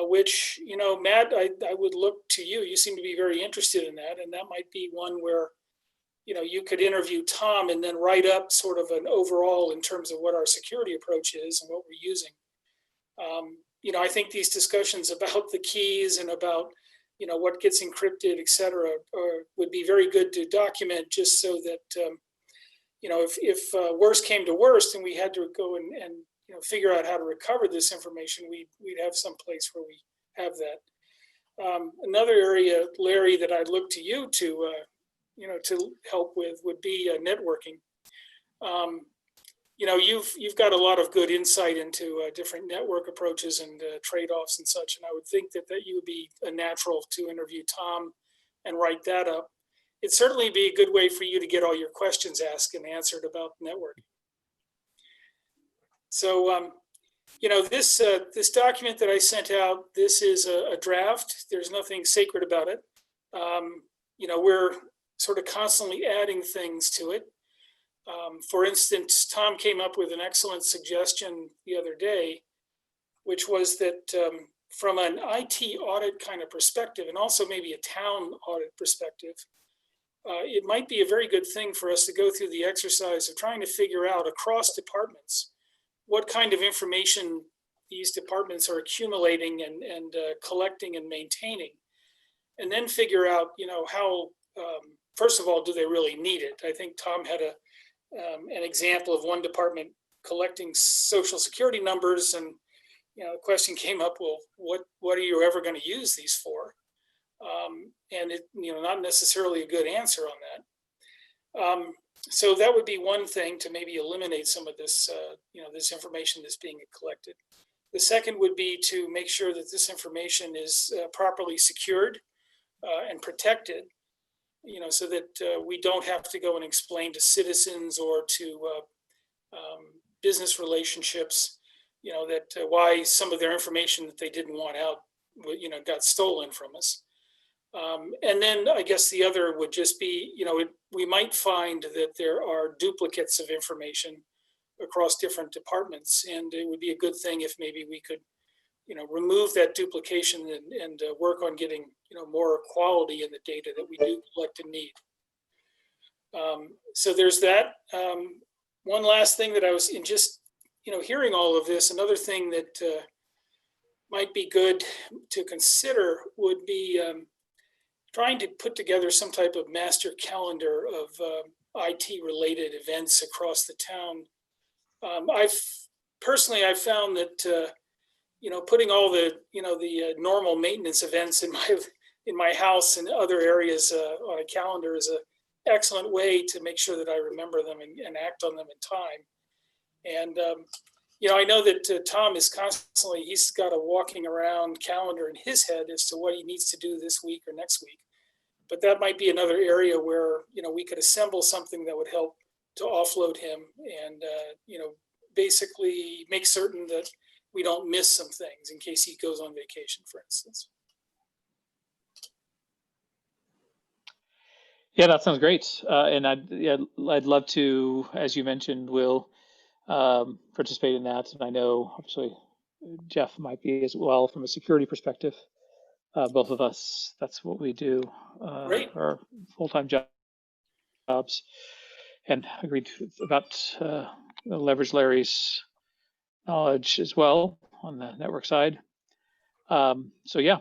which, Matt, I would look to you. You seem to be very interested in that. And that might be one where, you could interview Tom and then write up sort of an overall in terms of what our security approach is and what we're using. I think these discussions about the keys and about, what gets encrypted, et cetera, would be very good to document, just so that, if worst came to worst and we had to go and figure out how to recover this information, we'd have some place where we have that. Another area, Larry, that I'd look to you to help with would be networking. You've got a lot of good insight into different network approaches and trade-offs and such, and I would think that you would be a natural to interview Tom and write that up. It'd certainly be a good way for you to get all your questions asked and answered about networking. So, this document that I sent out, this is a draft. There's nothing sacred about it. We're sort of constantly adding things to it. For instance, Tom came up with an excellent suggestion the other day, which was that from an IT audit kind of perspective, and also maybe a town audit perspective, it might be a very good thing for us to go through the exercise of trying to figure out across departments what kind of information these departments are accumulating and collecting and maintaining, and then figure out, how, first of all, do they really need it? I think Tom had an example of one department collecting social security numbers, and the question came up, well, what are you ever going to use these for? And it, not necessarily a good answer on that. So that would be one thing, to maybe eliminate some of this, this information that's being collected. The second would be to make sure that this information is properly secured and protected, so that we don't have to go and explain to citizens or to business relationships, that why some of their information that they didn't want out, got stolen from us. And then I guess the other would just be, we might find that there are duplicates of information across different departments, and it would be a good thing if maybe we could, remove that duplication and work on getting, more quality in the data that we do collect and need. So there's that. One last thing that I was in just, hearing all of this, another thing that might be good to consider would be trying to put together some type of master calendar of IT related events across the town. I've found that, putting all the, the normal maintenance events in my house and other areas on a calendar is an excellent way to make sure that I remember them and act on them in time. And, I know that Tom is constantly, he's got a walking around calendar in his head as to what he needs to do this week or next week. But that might be another area where, we could assemble something that would help to offload him and, basically make certain that we don't miss some things in case he goes on vacation, for instance. Yeah, that sounds great. And I'd love to, as you mentioned, Will, participate in that. And I know obviously Jeff might be as well from a security perspective. Both of us, that's what we do, our full-time jobs. And agreed about leverage Larry's knowledge as well on the network side. So yeah,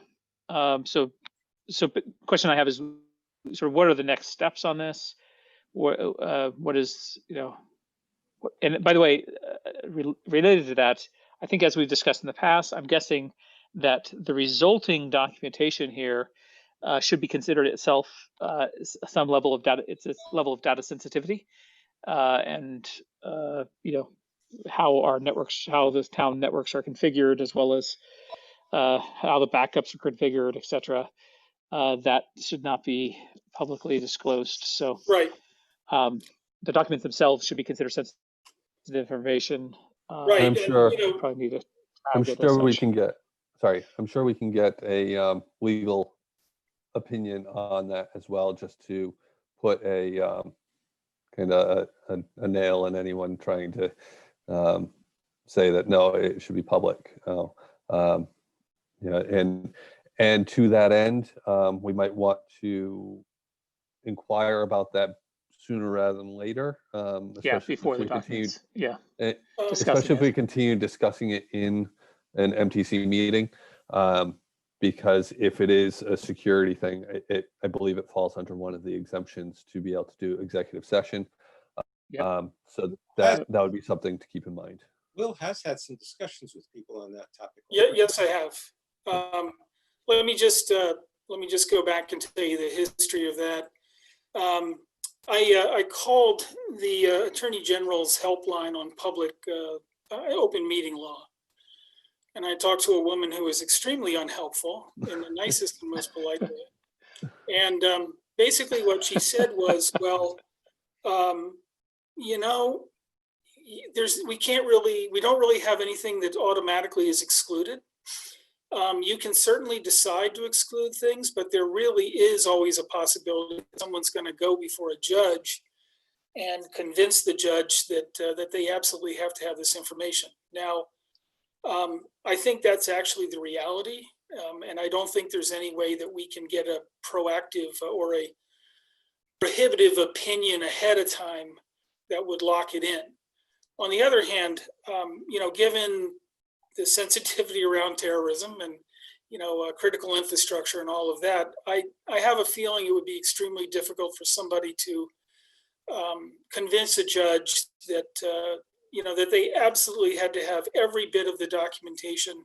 so question I have is sort of what are the next steps on this? What is, and by the way, related to that, I think as we've discussed in the past, I'm guessing that the resulting documentation here should be considered itself some level of data, it's level of data sensitivity, and how our networks, how the town networks are configured, as well as how the backups are configured, etc. That should not be publicly disclosed. So the documents themselves should be considered sensitive information. I'm sure. Probably need to. I'm sure we can get. Sorry, I'm sure we can get a legal opinion on that as well, just to put a kind of a nail in anyone trying to say that no, it should be public. And to that end, we might want to inquire about that sooner rather than later. Before the documents. Especially if we continue discussing it in an MTC meeting, because if it is a security thing, I believe it falls under one of the exemptions to be able to do executive session. So that would be something to keep in mind. Will has had some discussions with people on that topic. Yes, I have. Let me just go back and tell you the history of that. I called the Attorney General's helpline on public open meeting law, and I talked to a woman who was extremely unhelpful in the nicest and most polite way. And basically, what she said was, "Well, we don't really have anything that automatically is excluded. You can certainly decide to exclude things, but there really is always a possibility that someone's going to go before a judge and convince the judge that they absolutely have to have this information." Now, I think that's actually the reality, and I don't think there's any way that we can get a proactive or a prohibitive opinion ahead of time that would lock it in. On the other hand, given the sensitivity around terrorism and critical infrastructure and all of that, I have a feeling it would be extremely difficult for somebody to convince a judge that that they absolutely had to have every bit of the documentation,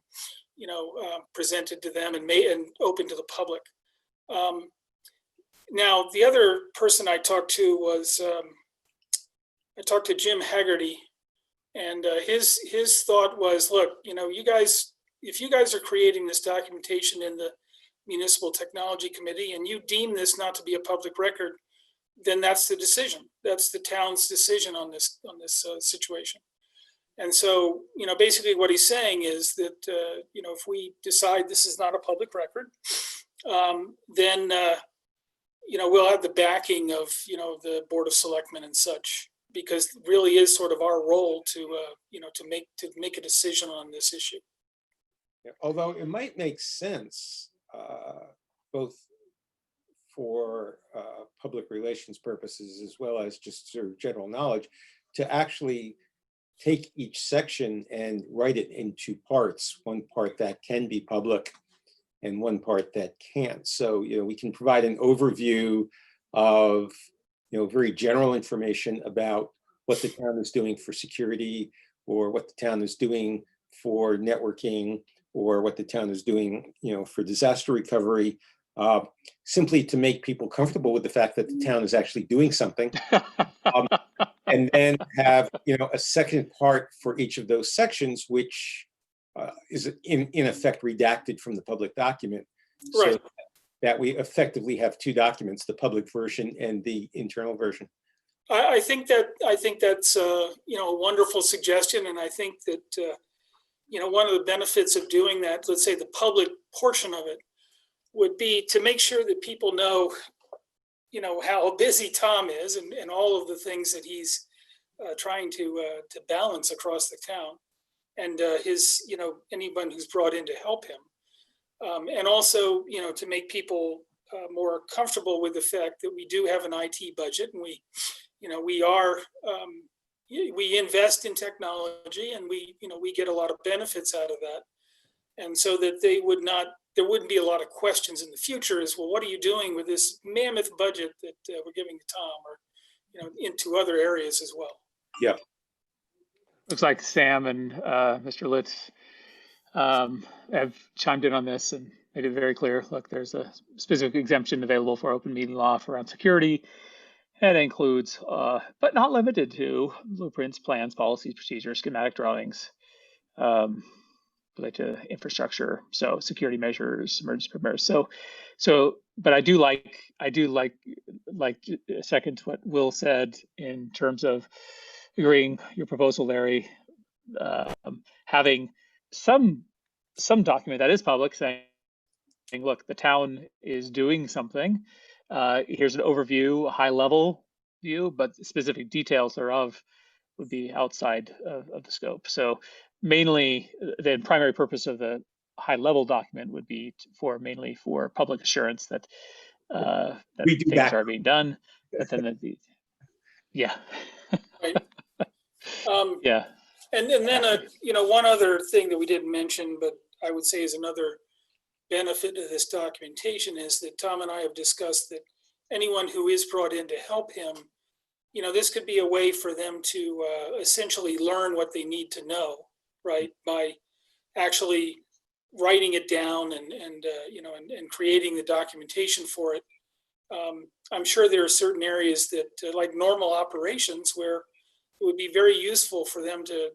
presented to them and open to the public. Now, the other person I talked to was, I talked to Jim Haggerty, and his thought was, look, you guys, if you guys are creating this documentation in the Municipal Technology Committee and you deem this not to be a public record, then that's the decision. That's the town's decision on this situation. And so, basically what he's saying is that, if we decide this is not a public record, then, we'll have the backing of, the Board of Selectmen and such, because it really is sort of our role to, to make a decision on this issue. Yeah, although it might make sense, both for public relations purposes as well as just sort of general knowledge, to actually take each section and write it into parts, one part that can be public and one part that can't. So, we can provide an overview of, very general information about what the town is doing for security, or what the town is doing for networking, or what the town is doing, for disaster recovery, simply to make people comfortable with the fact that the town is actually doing something. And then have, a second part for each of those sections, which is in effect redacted from the public document. Right. So that we effectively have two documents, the public version and the internal version. I think that's a wonderful suggestion, and I think that one of the benefits of doing that, let's say the public portion of it, would be to make sure that people know, how busy Tom is and all of the things that he's trying to balance across the town, and his, anyone who's brought in to help him, and also, to make people more comfortable with the fact that we do have an IT budget, and we invest in technology, and we get a lot of benefits out of that. And so that there wouldn't be a lot of questions in the future as, well, what are you doing with this mammoth budget that we're giving to Tom, or, into other areas as well. Yeah. Looks like Sam and Mr. Litz have chimed in on this and made it very clear. Look, there's a specific exemption available for open meeting law around security. And it includes, but not limited to, blueprints, plans, policies, procedures, schematic drawings related to infrastructure, so security measures, emergency preparedness. But I do like second to what Will said in terms of agreeing your proposal, Larry, having some document that is public saying, look, the town is doing something. Here's an overview, a high level view, but specific details thereof would be outside of the scope. So mainly the primary purpose of the high level document would be mainly for public assurance that, that things are being done, but then yeah. Right. Yeah. And then, one other thing that we didn't mention, but I would say is another benefit of this documentation, is that Tom and I have discussed that anyone who is brought in to help him, this could be a way for them to essentially learn what they need to know, right? By actually writing it down and creating the documentation for it. I'm sure there are certain areas that, like normal operations, where it would be very useful for them to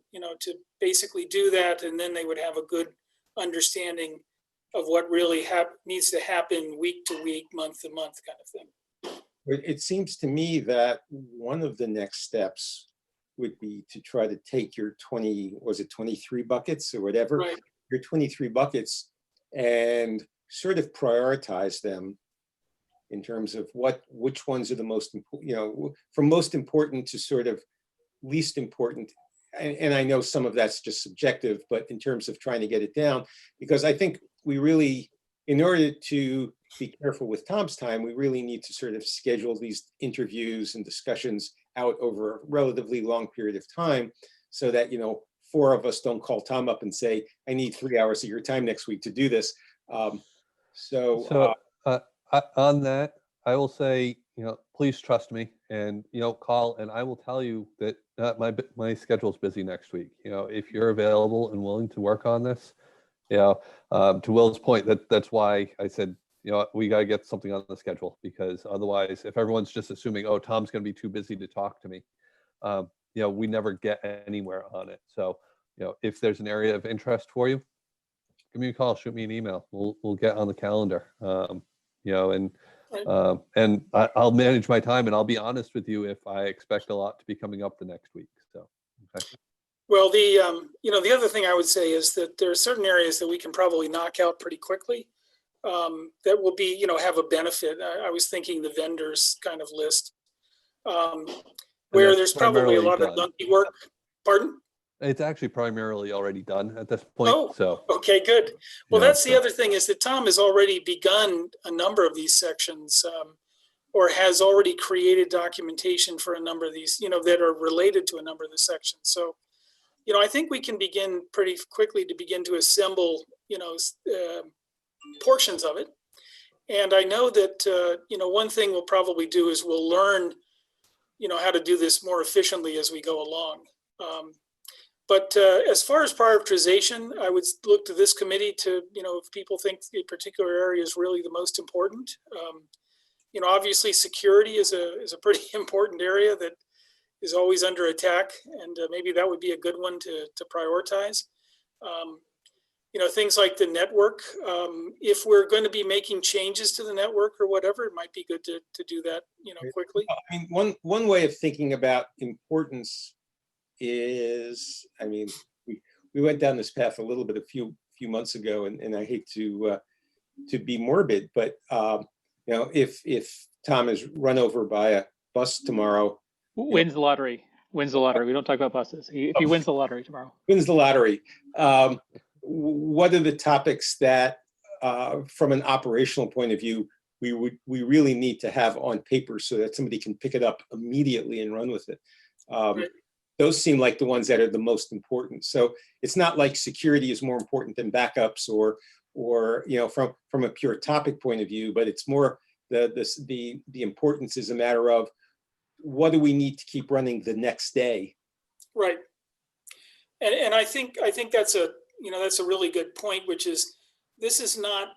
basically do that, and then they would have a good understanding of what really needs to happen week to week, month to month kind of thing. It seems to me that one of the next steps would be to try to take your 23 buckets or whatever, right, your 23 buckets, and sort of prioritize them in terms of which ones are the most important, from most important to sort of least important. And I know some of that's just subjective, but in terms of trying to get it down, because I think we really, in order to be careful with Tom's time, we really need to sort of schedule these interviews and discussions out over a relatively long period of time, so that, 4 of us don't call Tom up and say, I need 3 hours of your time next week to do this. On that, I will say, please trust me and, call, and I will tell you that my schedule's busy next week. If you're available and willing to work on this, to Will's point, that's why I said, we got to get something on the schedule, because otherwise, if everyone's just assuming, oh, Tom's going to be too busy to talk to me, we never get anywhere on it. So, if there's an area of interest for you, give me a call, shoot me an email. We'll get on the calendar. And I'll manage my time, and I'll be honest with you if I expect a lot to be coming up the next week. So, okay. Well, the other thing I would say is that there are certain areas that we can probably knock out pretty quickly, that will be, have a benefit. I was thinking the vendors kind of list, where there's probably a lot of donkey work. Pardon? It's actually primarily already done at this point. Oh, so okay, good. Well, that's the other thing, is that Tom has already begun a number of these sections, or has already created documentation for a number of these, that are related to a number of the sections. So, I think we can begin pretty quickly to assemble, portions of it. And I know that, one thing we'll probably do is we'll learn, how to do this more efficiently as we go along. But as far as prioritization, I would look to this committee to, if people think a particular area is really the most important. Obviously security is a pretty important area that is always under attack, and maybe that would be a good one to prioritize. Things like the network. If we're going to be making changes to the network or whatever, it might be good to do that, quickly. I mean, one way of thinking about importance is, we went down this path a little bit a few months ago, and I hate to be morbid, but if Tom is run over by a bus tomorrow, wins the lottery. We don't talk about buses. If he wins the lottery tomorrow. Wins the lottery. What are the topics that, from an operational point of view, we really need to have on paper so that somebody can pick it up immediately and run with it? Right. Those seem like the ones that are the most important. So it's not like security is more important than backups or from a pure topic point of view, but it's more the importance is a matter of what do we need to keep running the next day. Right. And I think that's a really good point, which is, this is not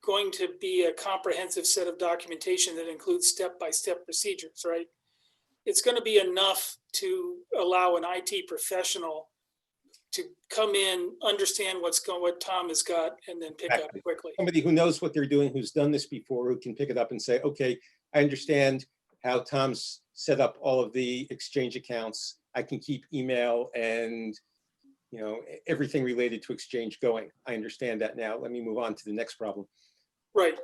going to be a comprehensive set of documentation that includes step-by-step procedures, right? It's going to be enough to allow an IT professional to come in, understand what Tom has got, and then pick up quickly. Somebody who knows what they're doing, who's done this before, who can pick it up and say, okay, I understand how Tom's set up all of the Exchange accounts. I can keep email and everything related to Exchange going. I understand that now. Let me move on to the next problem. Right.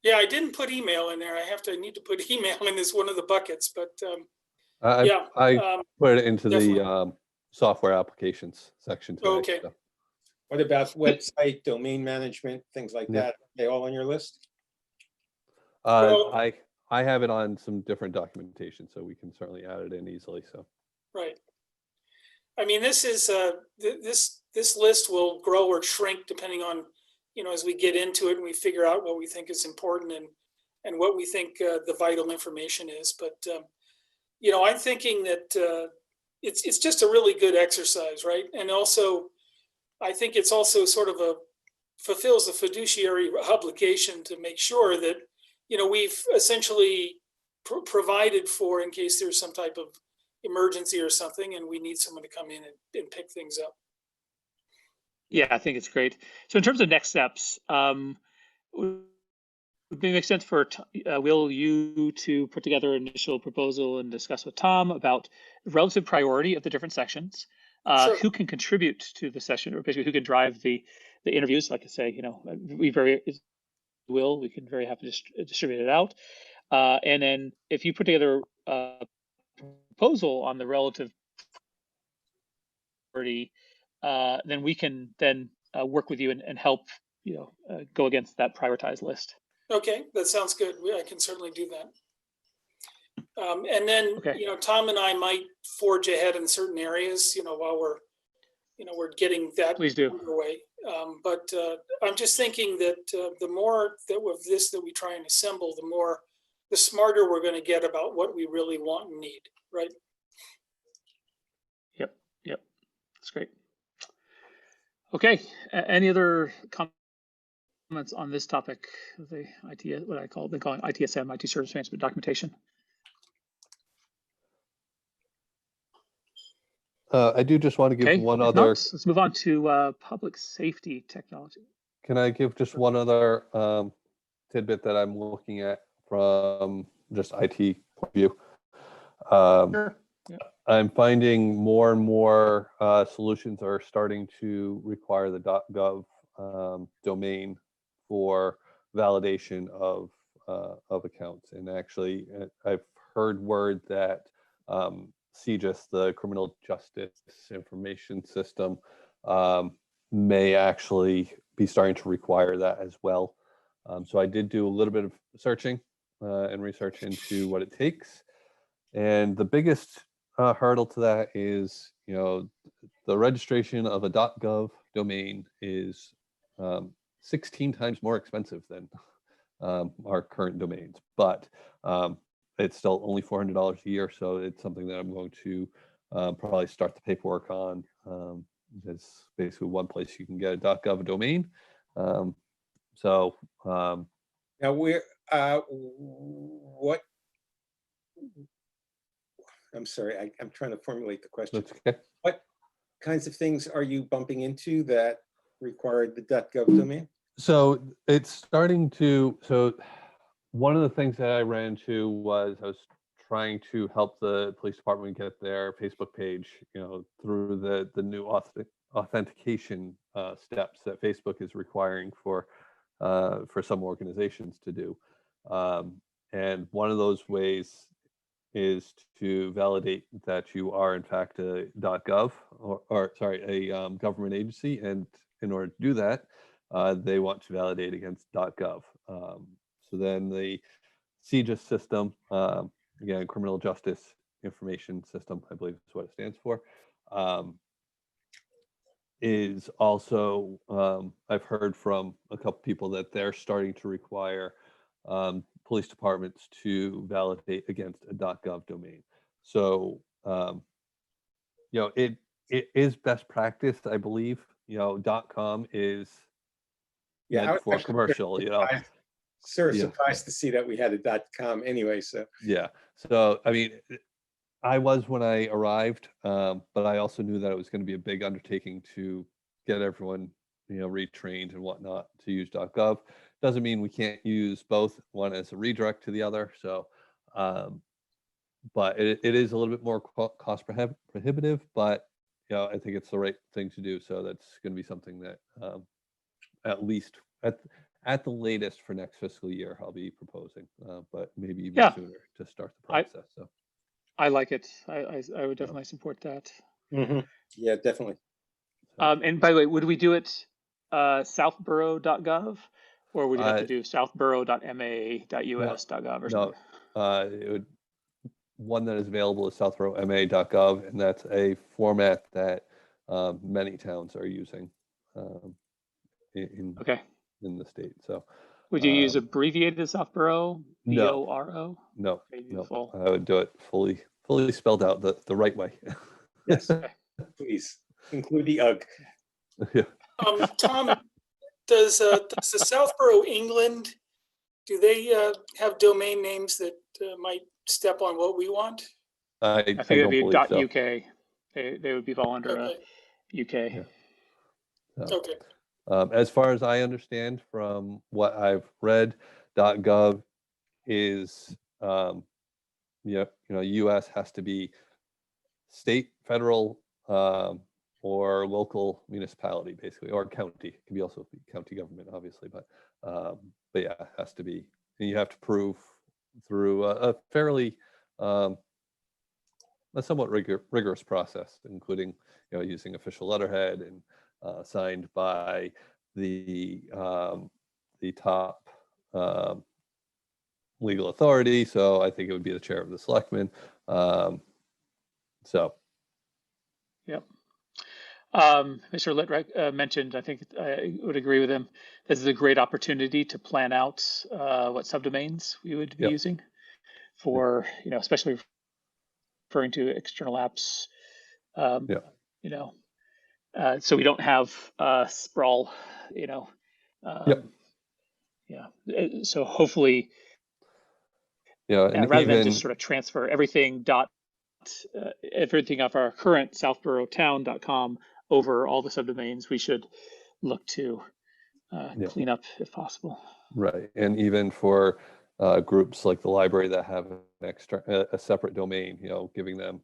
Yeah, I didn't put email in there. I need to put email in this one of the buckets, but I put it into definitely. the software applications section today. Okay. So. What about website, domain management, things like that? Are they all on your list? Well, I have it on some different documentation, so we can certainly add it in easily. So. Right. I mean, this is this list will grow or shrink depending on, as we get into it and we figure out what we think is important and what we think the vital information is. But I'm thinking that it's just a really good exercise, right? And also, I think it's also sort of fulfills a fiduciary obligation to make sure that we've essentially provided for in case there's some type of emergency or something, and we need someone to come in and pick things up. Yeah, I think it's great. So in terms of next steps, would it make sense for Will, you to put together an initial proposal and discuss with Tom about the relative priority of the different sections, Sure. who can contribute to the session, or basically who can drive the interviews? Like I say, we can very happy to distribute it out, and then if you put together a proposal on the relative priority, then we can work with you and help go against that prioritized list. Okay, that sounds good. I can certainly do that. And then, Okay. Tom and I might forge ahead in certain areas, while we're getting that Please do. underway. But I'm just thinking that the more that of this that we try and assemble, the more the smarter we're going to get about what we really want and need, right? Yep, that's great. Okay, any other comments on this topic, the IT, what I call, been calling ITSM, IT Service Management Documentation? I do just want to give one if other. not, let's move on to public safety technology. Can I give just one other tidbit that I'm looking at from just IT point of view? Sure. Yeah. I'm finding more and more solutions are starting to require the .gov domain for validation of accounts. And actually, I've heard word that CJIS, the Criminal Justice Information System, may actually be starting to require that as well. So I did do a little bit of searching and research into what it takes. And the biggest hurdle to that is, the registration of a .gov domain is 16 times more expensive than our current domains, but it's still only $400 a year. So it's something that I'm going to probably start the paperwork on. It's basically one place you can get a .gov domain. Now we're what? I'm sorry, I'm trying to formulate the question. That's okay. What kinds of things are you bumping into that required the .gov domain? So it's starting to, one of the things that I ran into was I was trying to help the police department get their Facebook page, through the new authentication steps that Facebook is requiring for some organizations to do. And one of those ways is to validate that you are in fact a .gov or sorry, a government agency. And in order to do that, they want to validate against .gov. So then the CJIS system, again, Criminal Justice Information System, I believe is what it stands for, is also, I've heard from a couple people that they're starting to require police departments to validate against a .gov domain. So, it is best practice, I believe. .com is meant for commercial. Surprised to see that we had a .com anyway. So yeah. So I mean, I was when I arrived, but I also knew that it was going to be a big undertaking to get everyone, retrained and whatnot to use .gov. Doesn't mean we can't use both, one as a redirect to the other. So, but it is a little bit more cost prohibitive, but I think it's the right thing to do. So that's going to be something that at least at the latest for next fiscal year, I'll be proposing, but maybe even sooner to start the process. So I like it. I would definitely support that. Mm-hmm. Yeah, definitely. And by the way, would we do it southborough.gov, or would you have to do southborough.ma.us.gov or something? No, it would, one that is available is southborough.ma.gov, and that's a format that many towns are using in the state. So would you use abbreviated Southborough? BORO? No, Okay, no, I would do it fully spelled out the right way. Yes, please include the UG. Yeah. Tom, does the Southborough England, do they have domain names that might step on what we want? I think it would be .uk. They would be fall under UK. Yeah. So, okay. As far as I understand from what I've read, .gov is US has to be state, federal, or local municipality, basically, or county. It can be also county government, obviously, but yeah, it has to be. And you have to prove through a fairly a somewhat rigorous process, including using official letterhead and signed by the top legal authority. So I think it would be the chair of the selectmen. So. Yep. Mr. Littrek mentioned, I think I would agree with him, this is a great opportunity to plan out what subdomains we would be using. for, especially referring to external apps, Yeah. So we don't have sprawl, Yep. So hopefully, Yeah, and rather than even just sort of transfer everything off our current southboroughtown.com over all the subdomains, we should look to clean up if possible. right, and even for groups like the library that have a separate domain, giving them,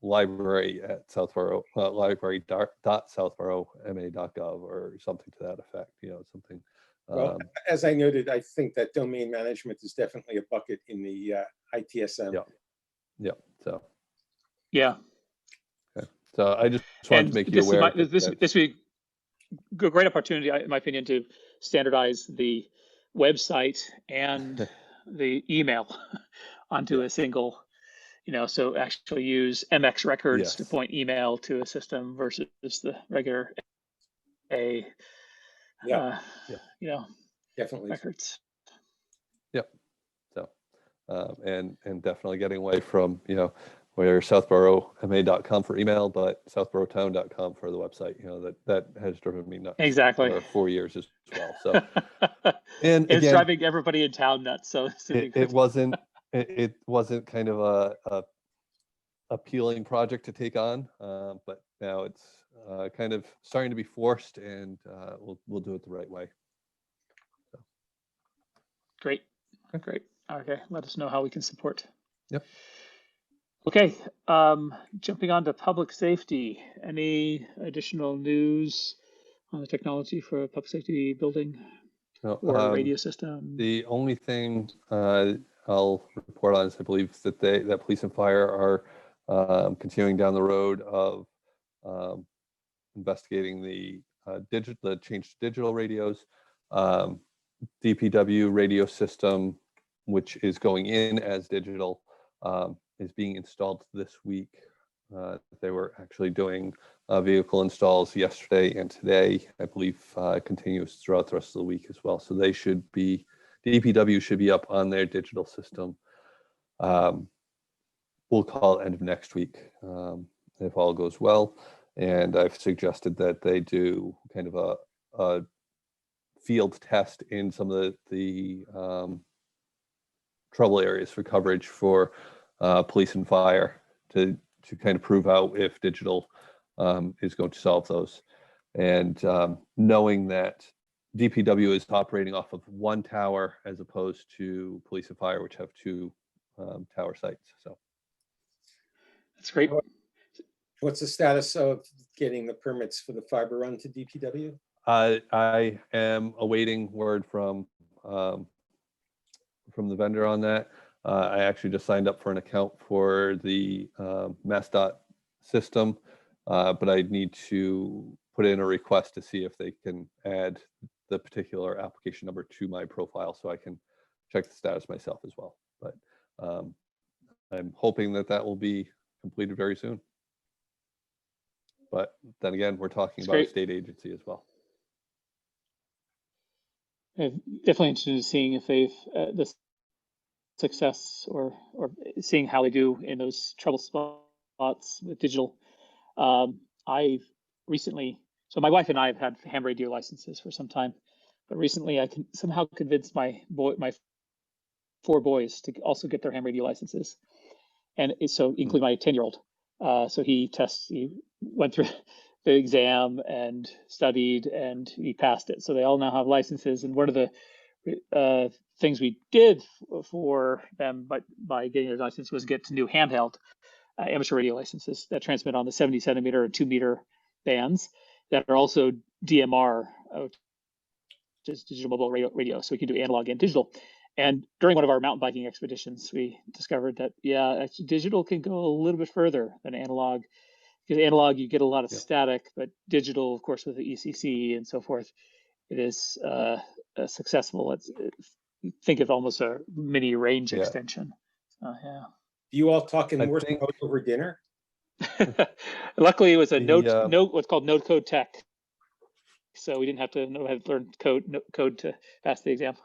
library at Southborough, library.southboroughma.gov or something to that effect, something. Well, as I noted, I think that domain management is definitely a bucket in the ITSM. Yeah. So. Yeah. Okay. So I just wanted to make you aware. This would be a great opportunity, in my opinion, to standardize the website and the email onto a single, so actually use MX records to point email to a system versus the regular Definitely records. Yep. So, and definitely getting away from, where southboroughma.com for email, but southboroughtown.com for the website, that has driven me nuts Exactly for 4 years as well. So, and it's again, driving everybody in town nuts. So it wasn't kind of a appealing project to take on, but now it's kind of starting to be forced, and we'll do it the right way. So. Great. Okay, let us know how we can support. Yep. Okay, jumping on to public safety. Any additional news on the technology for public safety building or radio system? The only thing I'll report on is I believe that police and fire are continuing down the road of investigating the change to digital radios. DPW radio system, which is going in as digital, is being installed this week. They were actually doing vehicle installs yesterday and today. I believe continues throughout the rest of the week as well. So DPW should be up on their digital system. We'll call it end of next week if all goes well. And I've suggested that they do kind of a field test in some of the trouble areas for coverage for police and fire to kind of prove out if digital is going to solve those. And knowing that DPW is operating off of one tower as opposed to police and fire, which have two tower sites. So that's great. What's the status of getting the permits for the fiber run to DPW? I am awaiting word from the vendor on that. I actually just signed up for an account for the MassDOT system, but I need to put in a request to see if they can add the particular application number to my profile so I can check the status myself as well. But I'm hoping that will be completed very soon. But then again, we're talking about a state agency as well. I'm definitely interested in seeing if they've the success or seeing how they do in those trouble spots with digital. I've recently, so my wife and I have had ham radio licenses for some time, but recently I can somehow convince my 4 boys to also get their ham radio licenses, and so including my 10-year-old. So he went through the exam and studied, and he passed it. So they all now have licenses. And one of the things we did for them, but by getting their license, was get new handheld amateur radio licenses that transmit on the 70 centimeter and 2 meter bands that are also DMR, just digital mobile radio. So we can do analog and digital. And during one of our mountain biking expeditions, we discovered that, actually digital can go a little bit further than analog. Because analog, you get a lot of static, but digital, of course, with the ECC and so forth, it is successful. Think of almost a mini range extension. Do you all talk in Morse code over dinner? Luckily, it was what's called node code tech, so we didn't have to know how to learn code to pass the exam.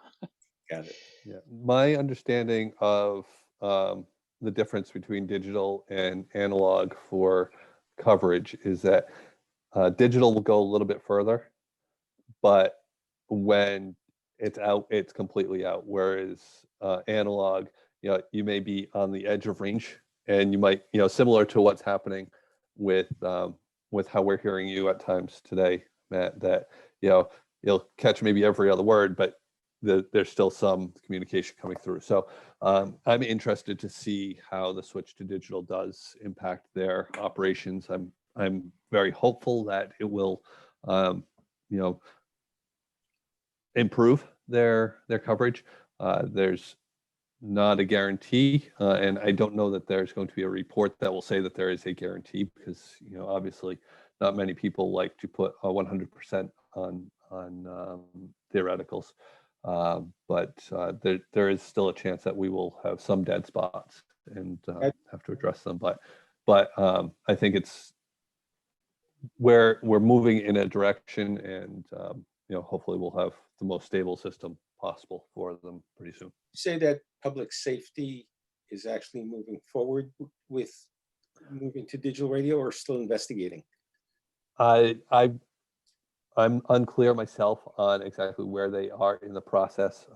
Got it. Yeah, my understanding of the difference between digital and analog for coverage is that digital will go a little bit further, but when it's out, it's completely out. Whereas analog, you may be on the edge of range, and you might, similar to what's happening with how we're hearing you at times today, Matt, that you'll catch maybe every other word, but there's still some communication coming through. So I'm interested to see how the switch to digital does impact their operations. I'm very hopeful that it will, improve their coverage. There's not a guarantee, and I don't know that there's going to be a report that will say that there is a guarantee, because obviously not many people like to put 100% on theoreticals. But there is still a chance that we will have some dead spots and have to address them. But I think it's where we're moving in a direction, and hopefully we'll have the most stable system possible for them pretty soon. Say that public safety is actually moving forward with moving to digital radio, or still investigating? I'm unclear myself on exactly where they are in the process,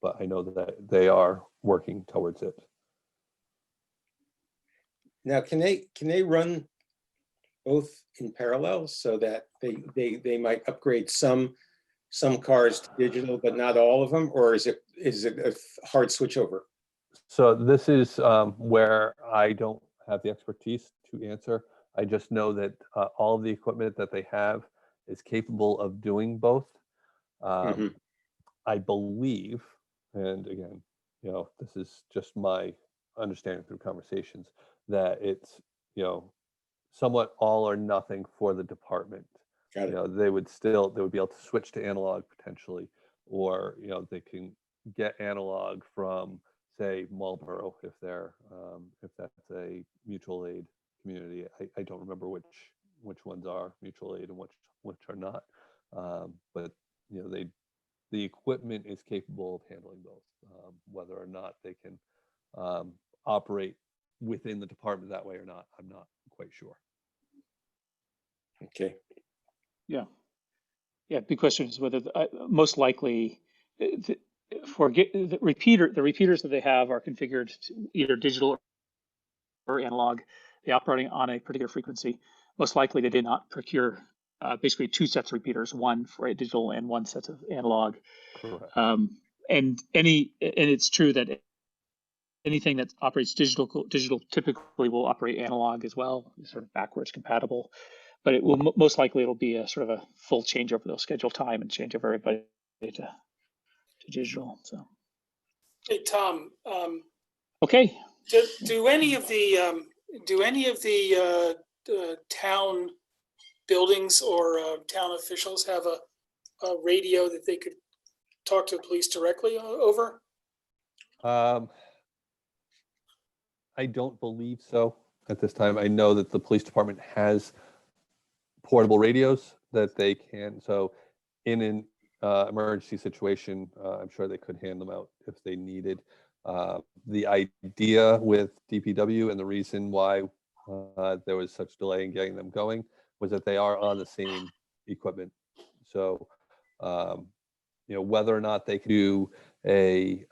but I know that they are working towards it. Now, can they run both in parallel, so that they might upgrade some cars to digital, but not all of them, or is it a hard switch over? So this is where I don't have the expertise to answer. I just know that all of the equipment that they have is capable of doing both. I believe, and again, this is just my understanding through conversations, that it's somewhat all or nothing for the department. Got it. They would be able to switch to analog potentially, or they can get analog from, say, Marlboro, if that's a mutual aid community. I don't remember which ones are mutual aid and which are not, but the equipment is capable of handling both. Whether or not they can operate within the department that way or not, I'm not quite sure. Okay. Yeah. Big question is whether most likely the repeaters that they have are configured to either digital or analog. They operating on a particular frequency. Most likely they did not procure basically two sets of repeaters, one for a digital and one set of analog. Correct. And it's true that anything that operates digital typically will operate analog as well, sort of backwards compatible. But it will most likely it'll be a sort of a full changeover. They'll schedule time and change over everybody to digital. So. Hey, Tom. Okay. Do any of the town buildings or town officials have a radio that they could talk to the police directly over? I don't believe so at this time. I know that the police department has portable radios that they can. So in an emergency situation, I'm sure they could hand them out if they needed. The idea with DPW and the reason why there was such delay in getting them going was that they are on the same equipment. So whether or not they can do a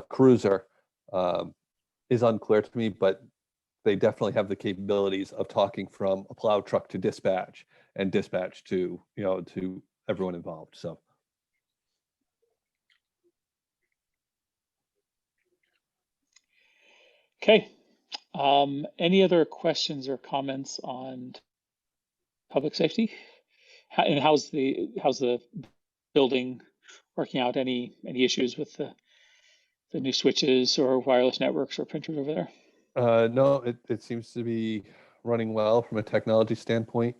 cruiser is unclear to me, but they definitely have the capabilities of talking from a plow truck to dispatch, and dispatch to to everyone involved. So. Okay. Any other questions or comments on public safety? And how's the building working out? Any issues with the new switches or wireless networks or printers over there? No, it seems to be running well from a technology standpoint.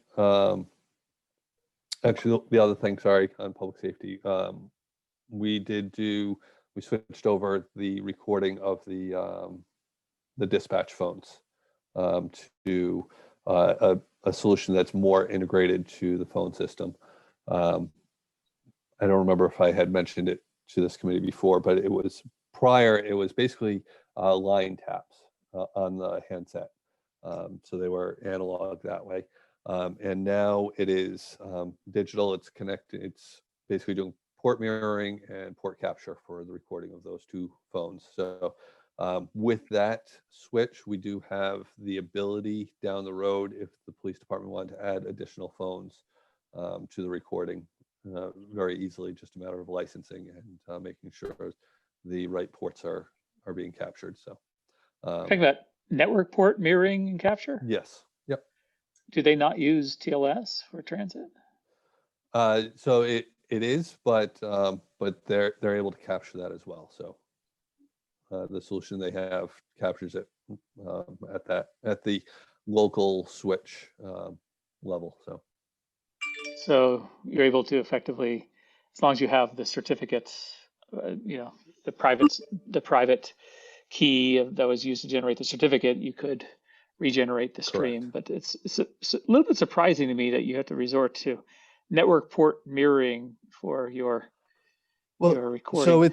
Actually, the other thing, sorry, on public safety, we switched over the recording of the dispatch phones to a solution that's more integrated to the phone system. I don't remember if I had mentioned it to this committee before, but it was prior, it was basically line taps on the handset. So they were analog that way. And now it is digital, it's connected, it's basically doing port mirroring and port capture for the recording of those two phones. So with that switch, we do have the ability down the road, if the police department wanted to add additional phones to the recording very easily, just a matter of licensing and making sure the right ports are being captured. So Talking about network port mirroring and capture? yes, yep. Do they not use TLS for transit? So it is, but they're able to capture that as well. So the solution they have captures it at the local switch level. So you're able to effectively, as long as you have the certificates, the private key that was used to generate the certificate, you could regenerate the stream. Correct. But it's a little bit surprising to me that you have to resort to network port mirroring for your recording. So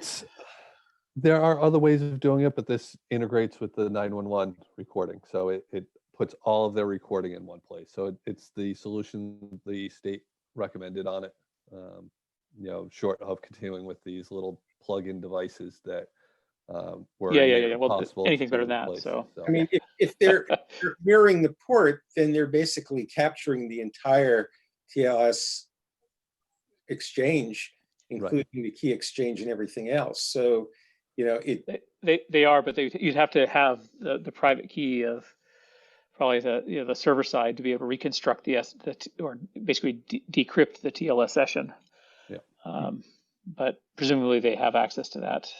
there are other ways of doing it, but this integrates with the 911 recording. So it puts all of their recording in one place. So it's the solution the state recommended on it, short of continuing with these little plug-in devices that were Yeah. Well, possible. anything's better than that. So I mean, if they're mirroring the port, then they're basically capturing the entire TLS exchange, including the key exchange and everything else. So, they are, but you'd have to have the private key of probably the server side to be able to reconstruct or basically decrypt the TLS session. Yeah. But presumably they have access to that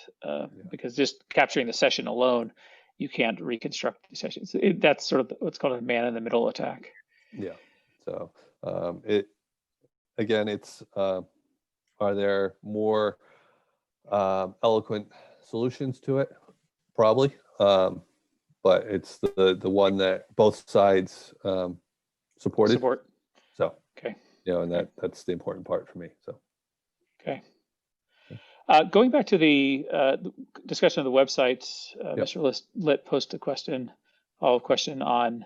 because just capturing the session alone, you can't reconstruct the sessions. That's sort of what's called a man-in-the-middle attack. Yeah. So it's are there more eloquent solutions to it? Probably, but it's the one that both sides supported. Support. So okay, and that's the important part for me. So okay. Going back to the discussion of the website, Mr. Litt posted a follow-up question on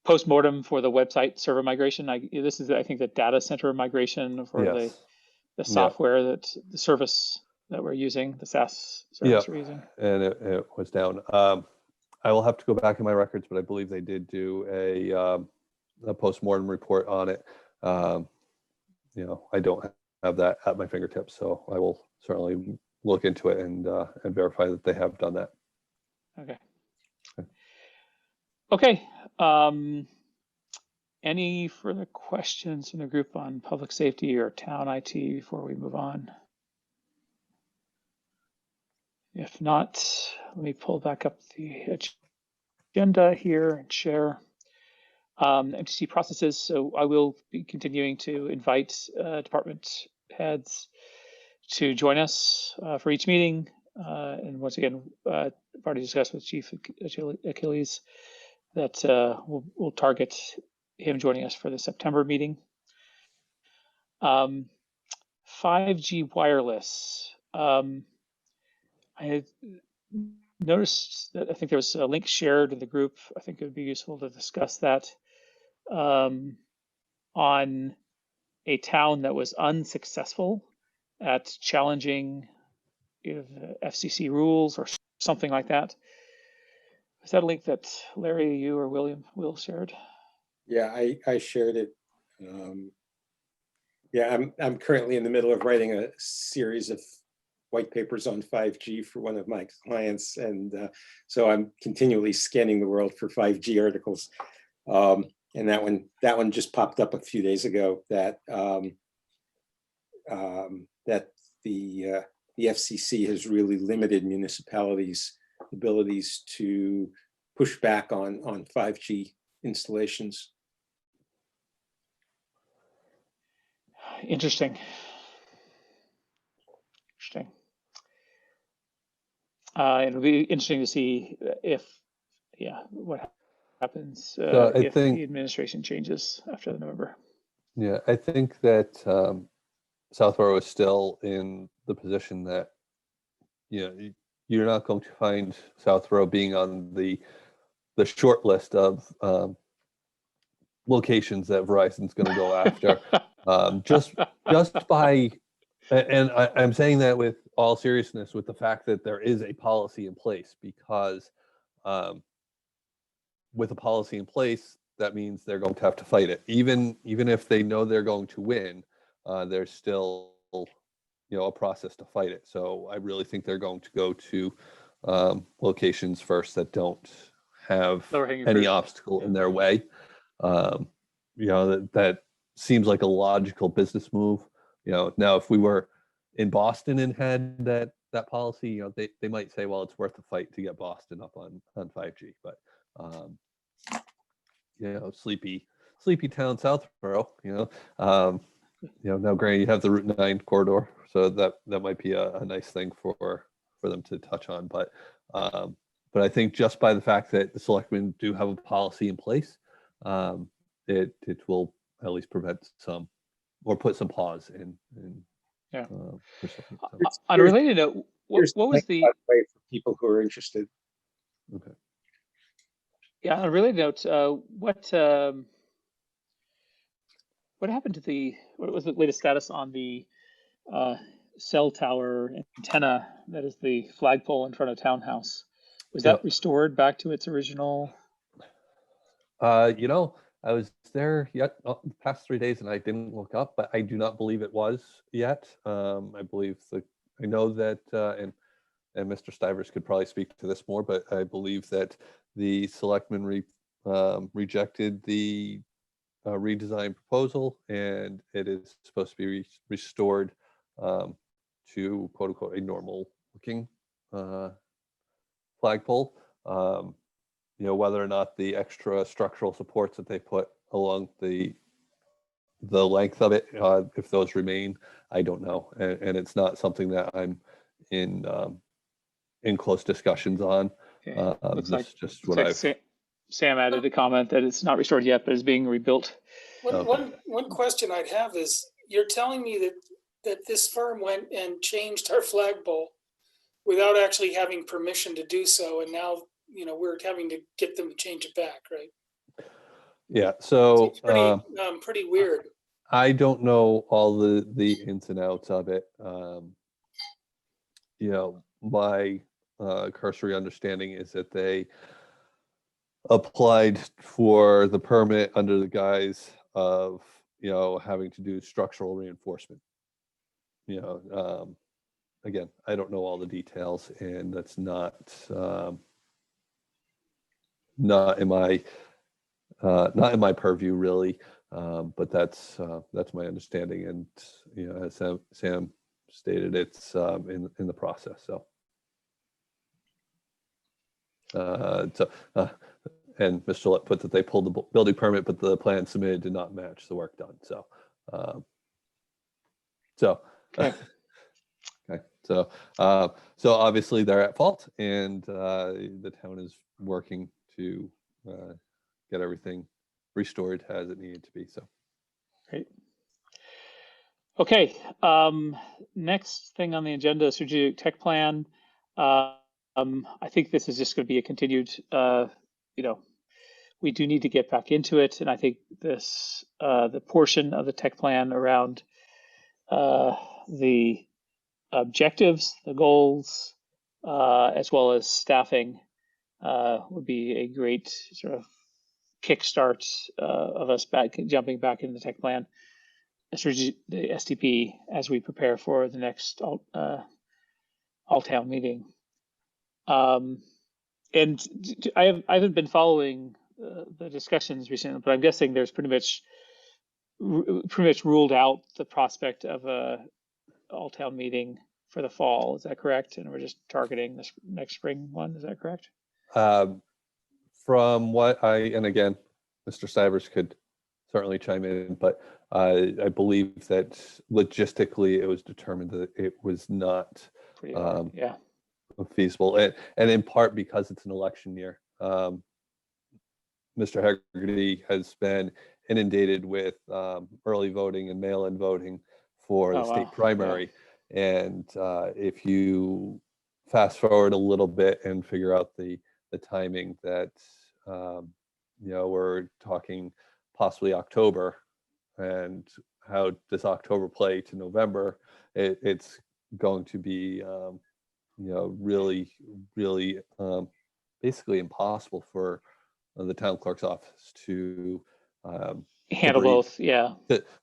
post-mortem for the website server migration. This is, I think, the data center migration for the software that the service that we're using, the SaaS service we're using. And it was down. I will have to go back in my records, but I believe they did do a post-mortem report on it. I don't have that at my fingertips, so I will certainly look into it and verify that they have done that. Okay. Any further questions from the group on public safety or town IT before we move on? If not, let me pull back up the agenda here and share MTC processes. So I will be continuing to invite department heads to join us for each meeting. And once again, I've already discussed with Chief Achilles that we'll target him joining us for the September meeting. 5G wireless. I noticed that I think there was a link shared in the group. I think it would be useful to discuss that on a town that was unsuccessful at challenging the FCC rules or something like that. Is that a link that Larry, you, or Will shared? Yeah, I shared it. I'm currently in the middle of writing a series of white papers on 5G for one of my clients, and so I'm continually scanning the world for 5G articles. And that one just popped up a few days ago that that the FCC has really limited municipalities' abilities to push back on 5G installations. Interesting. It'll be interesting to see what happens if the administration changes after November. Yeah, I think that Southborough is still in the position that you're not going to find Southborough being on the short list of locations that Verizon's going to go after. Just by, and I'm saying that with all seriousness, with the fact that there is a policy in place, because with a policy in place, that means they're going to have to fight it. Even if they know they're going to win, there's still a process to fight it. So I really think they're going to go to locations first that don't have any obstacle in their way. That seems like a logical business move. Now if we were in Boston and had that policy, they might say, well, it's worth the fight to get Boston up on 5G. But sleepy town Southborough. Now granted, you have the Route 9 corridor, so that might be a nice thing for them to touch on. But I think just by the fact that the selectmen do have a policy in place, it will at least prevent some, or put some pause in. For on a related note, what was the way for people who are interested? Okay. Yeah, on a related note, what happened to what was the latest status on the cell tower antenna that is the flagpole in front of Townhouse? Was that restored back to its original? I was there the past 3 days and I didn't look up, but I do not believe it was yet. I believe I know that, and Mr. Stivers could probably speak to this more, but I believe that the selectmen rejected the redesign proposal, and it is supposed to be restored to quote unquote a normal looking flagpole. Whether or not the extra structural supports that they put along the length of it, if those remain, I don't know, and it's not something that I'm in close discussions on. Looks like just what Sam added a comment that it's not restored yet, but is being rebuilt. One question I'd have is, you're telling me that this firm went and changed our flagpole without actually having permission to do so, and now we're having to get them to change it back, right? Yeah, so it's pretty weird. I don't know all the ins and outs of it. My cursory understanding is that they applied for the permit under the guise of having to do structural reinforcement. Again, I don't know all the details, and that's not in my purview really. But that's my understanding, and as Sam stated, it's in the process. So. And Mr. Lett put that they pulled the building permit, but the plan submitted did not match the work done. So, Okay. Okay. So obviously they're at fault, and the town is working to get everything restored as it needed to be. So. Great. Okay. Next thing on the agenda is strategic tech plan. I think this is just going to be a continued, we do need to get back into it. And I think the portion of the tech plan around the objectives, the goals, as well as staffing would be a great sort of kickstart of us jumping back into the tech plan, the STP, as we prepare for the next all-town meeting. And I haven't been following the discussions recently, but I'm guessing there's pretty much ruled out the prospect of a all-town meeting for the fall. Is that correct? And we're just targeting this next spring one. Is that correct? From what and again, Mr. Stivers could certainly chime in, but I believe that logistically it was determined that it was not feasible, and in part because it's an election year. Mr. Hegarty has been inundated with early voting and mail-in voting for the state primary, and if you fast forward a little bit and figure out the timing that, we're talking possibly October, and how does October play to November? It's going to be, really, really basically impossible for the town clerk's office to Handle breathe. both. Yeah.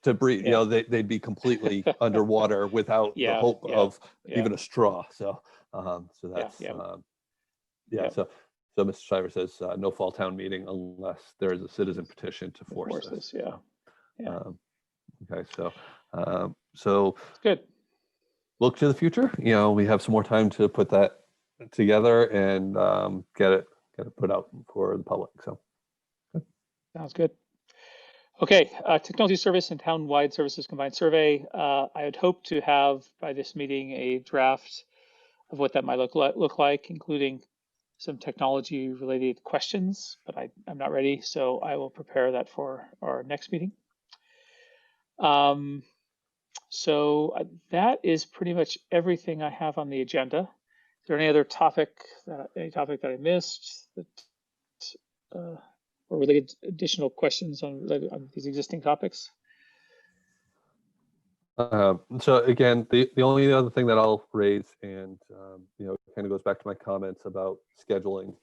To breathe. Yeah. They'd be completely underwater without the Yeah, hope yeah, of yeah. even a straw. So that's Yeah. So Mr. Shriver says no fall town meeting unless there is a citizen petition to force this. Yeah. So, Yeah. okay, so It's good. look to the future. We have some more time to put that together and get it put out for the public. So Sounds good. Okay, technology service and town-wide services combined survey. I had hoped to have by this meeting a draft of what that might look like, including some technology-related questions, but I'm not ready, so I will prepare that for our next meeting. That is pretty much everything I have on the agenda. Is there any other topic that I missed that or related additional questions on these existing topics? So again, the only other thing that I'll raise, and kind of goes back to my comments about scheduling.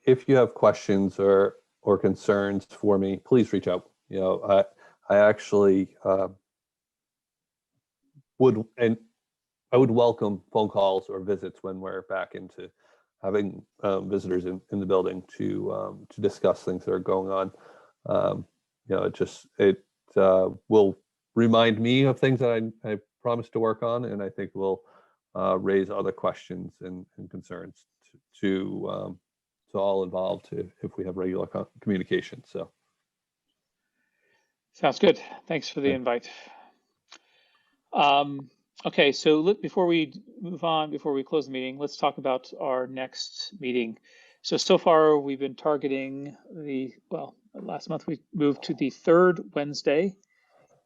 If you have questions or concerns for me, please reach out. I actually would welcome phone calls or visits when we're back into having visitors in the building to discuss things that are going on. It will remind me of things that I promised to work on, and I think will raise other questions and concerns to all involved if we have regular communication. So sounds good. Thanks for the invite. Okay, so before we move on, before we close the meeting, let's talk about our next meeting. So far we've been targeting last month we moved to the third Wednesday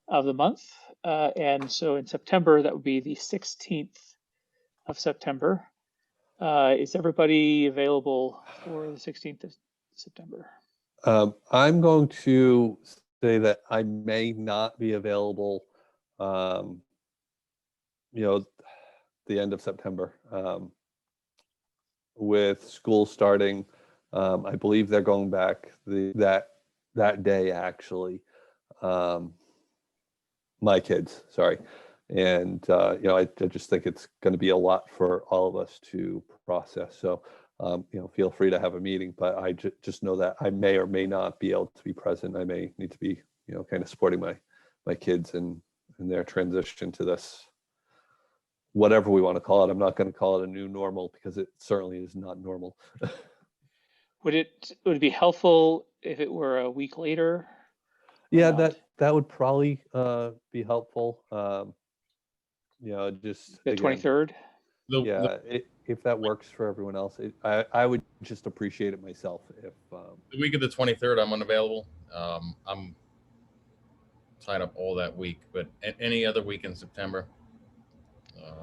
of the month. And so in September, that would be the 16th of September. Is everybody available for the 16th of September? I'm going to say that I may not be available, the end of September. With school starting, I believe they're going back that day, actually. My kids, sorry. And, I just think it's going to be a lot for all of us to process. So, feel free to have a meeting, but I just know that I may or may not be able to be present. I may need to be, kind of supporting my kids and their transition to this, whatever we want to call it. I'm not going to call it a new normal because it certainly is not normal. Would it be helpful if it were a week later? Yeah, that would probably be helpful. Just the again, 23rd. If that works for everyone else, I would just appreciate it myself if the week of the 23rd I'm unavailable. I'm tied up all that week, but any other week in September,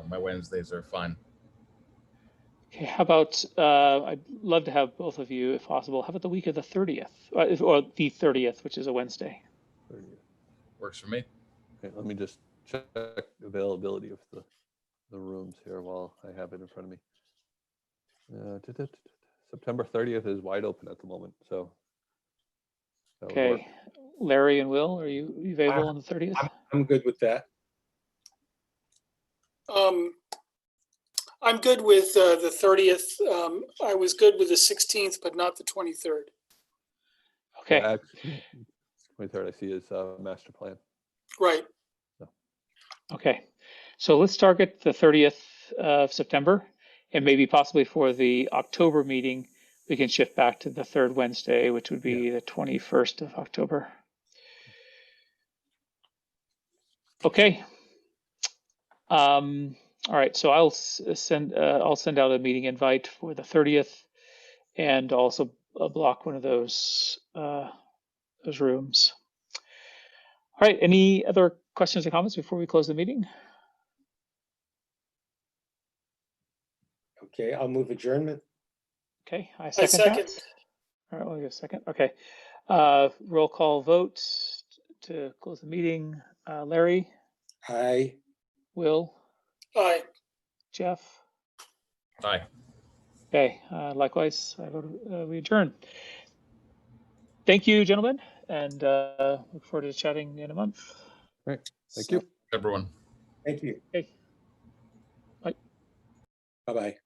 my Wednesdays are fine. Okay, how about I'd love to have both of you if possible. How about the week of the 30th or the 30th, which is a Wednesday? 30th. Works for me. Okay, let me just check availability of the rooms here while I have it in front of me. September 30th is wide open at the moment, so that would work. Okay, Larry and Will, are you available on the 30th? I'm good with that. I'm good with the 30th. I was good with the 16th, but not the 23rd. Okay. Yeah, 23rd I see is master plan. Right. So. Okay, so let's target the 30th of September, and maybe possibly for the October meeting, we can shift back to the third Wednesday, which would be the 21st of October. Okay. All right, so I'll send out a meeting invite for the 30th, and also block one of those rooms. All right, any other questions or comments before we close the meeting? Okay, I'll move adjournment. Okay, I I second second. that. All right, we'll get a second. Okay. Roll call vote to close the meeting. Larry, Aye. Will, Aye. Jeff. Aye. Okay, likewise, I vote we adjourn. Thank you, gentlemen, and look forward to chatting in a month. Thank you. Everyone. Thank you. Okay. Bye-bye.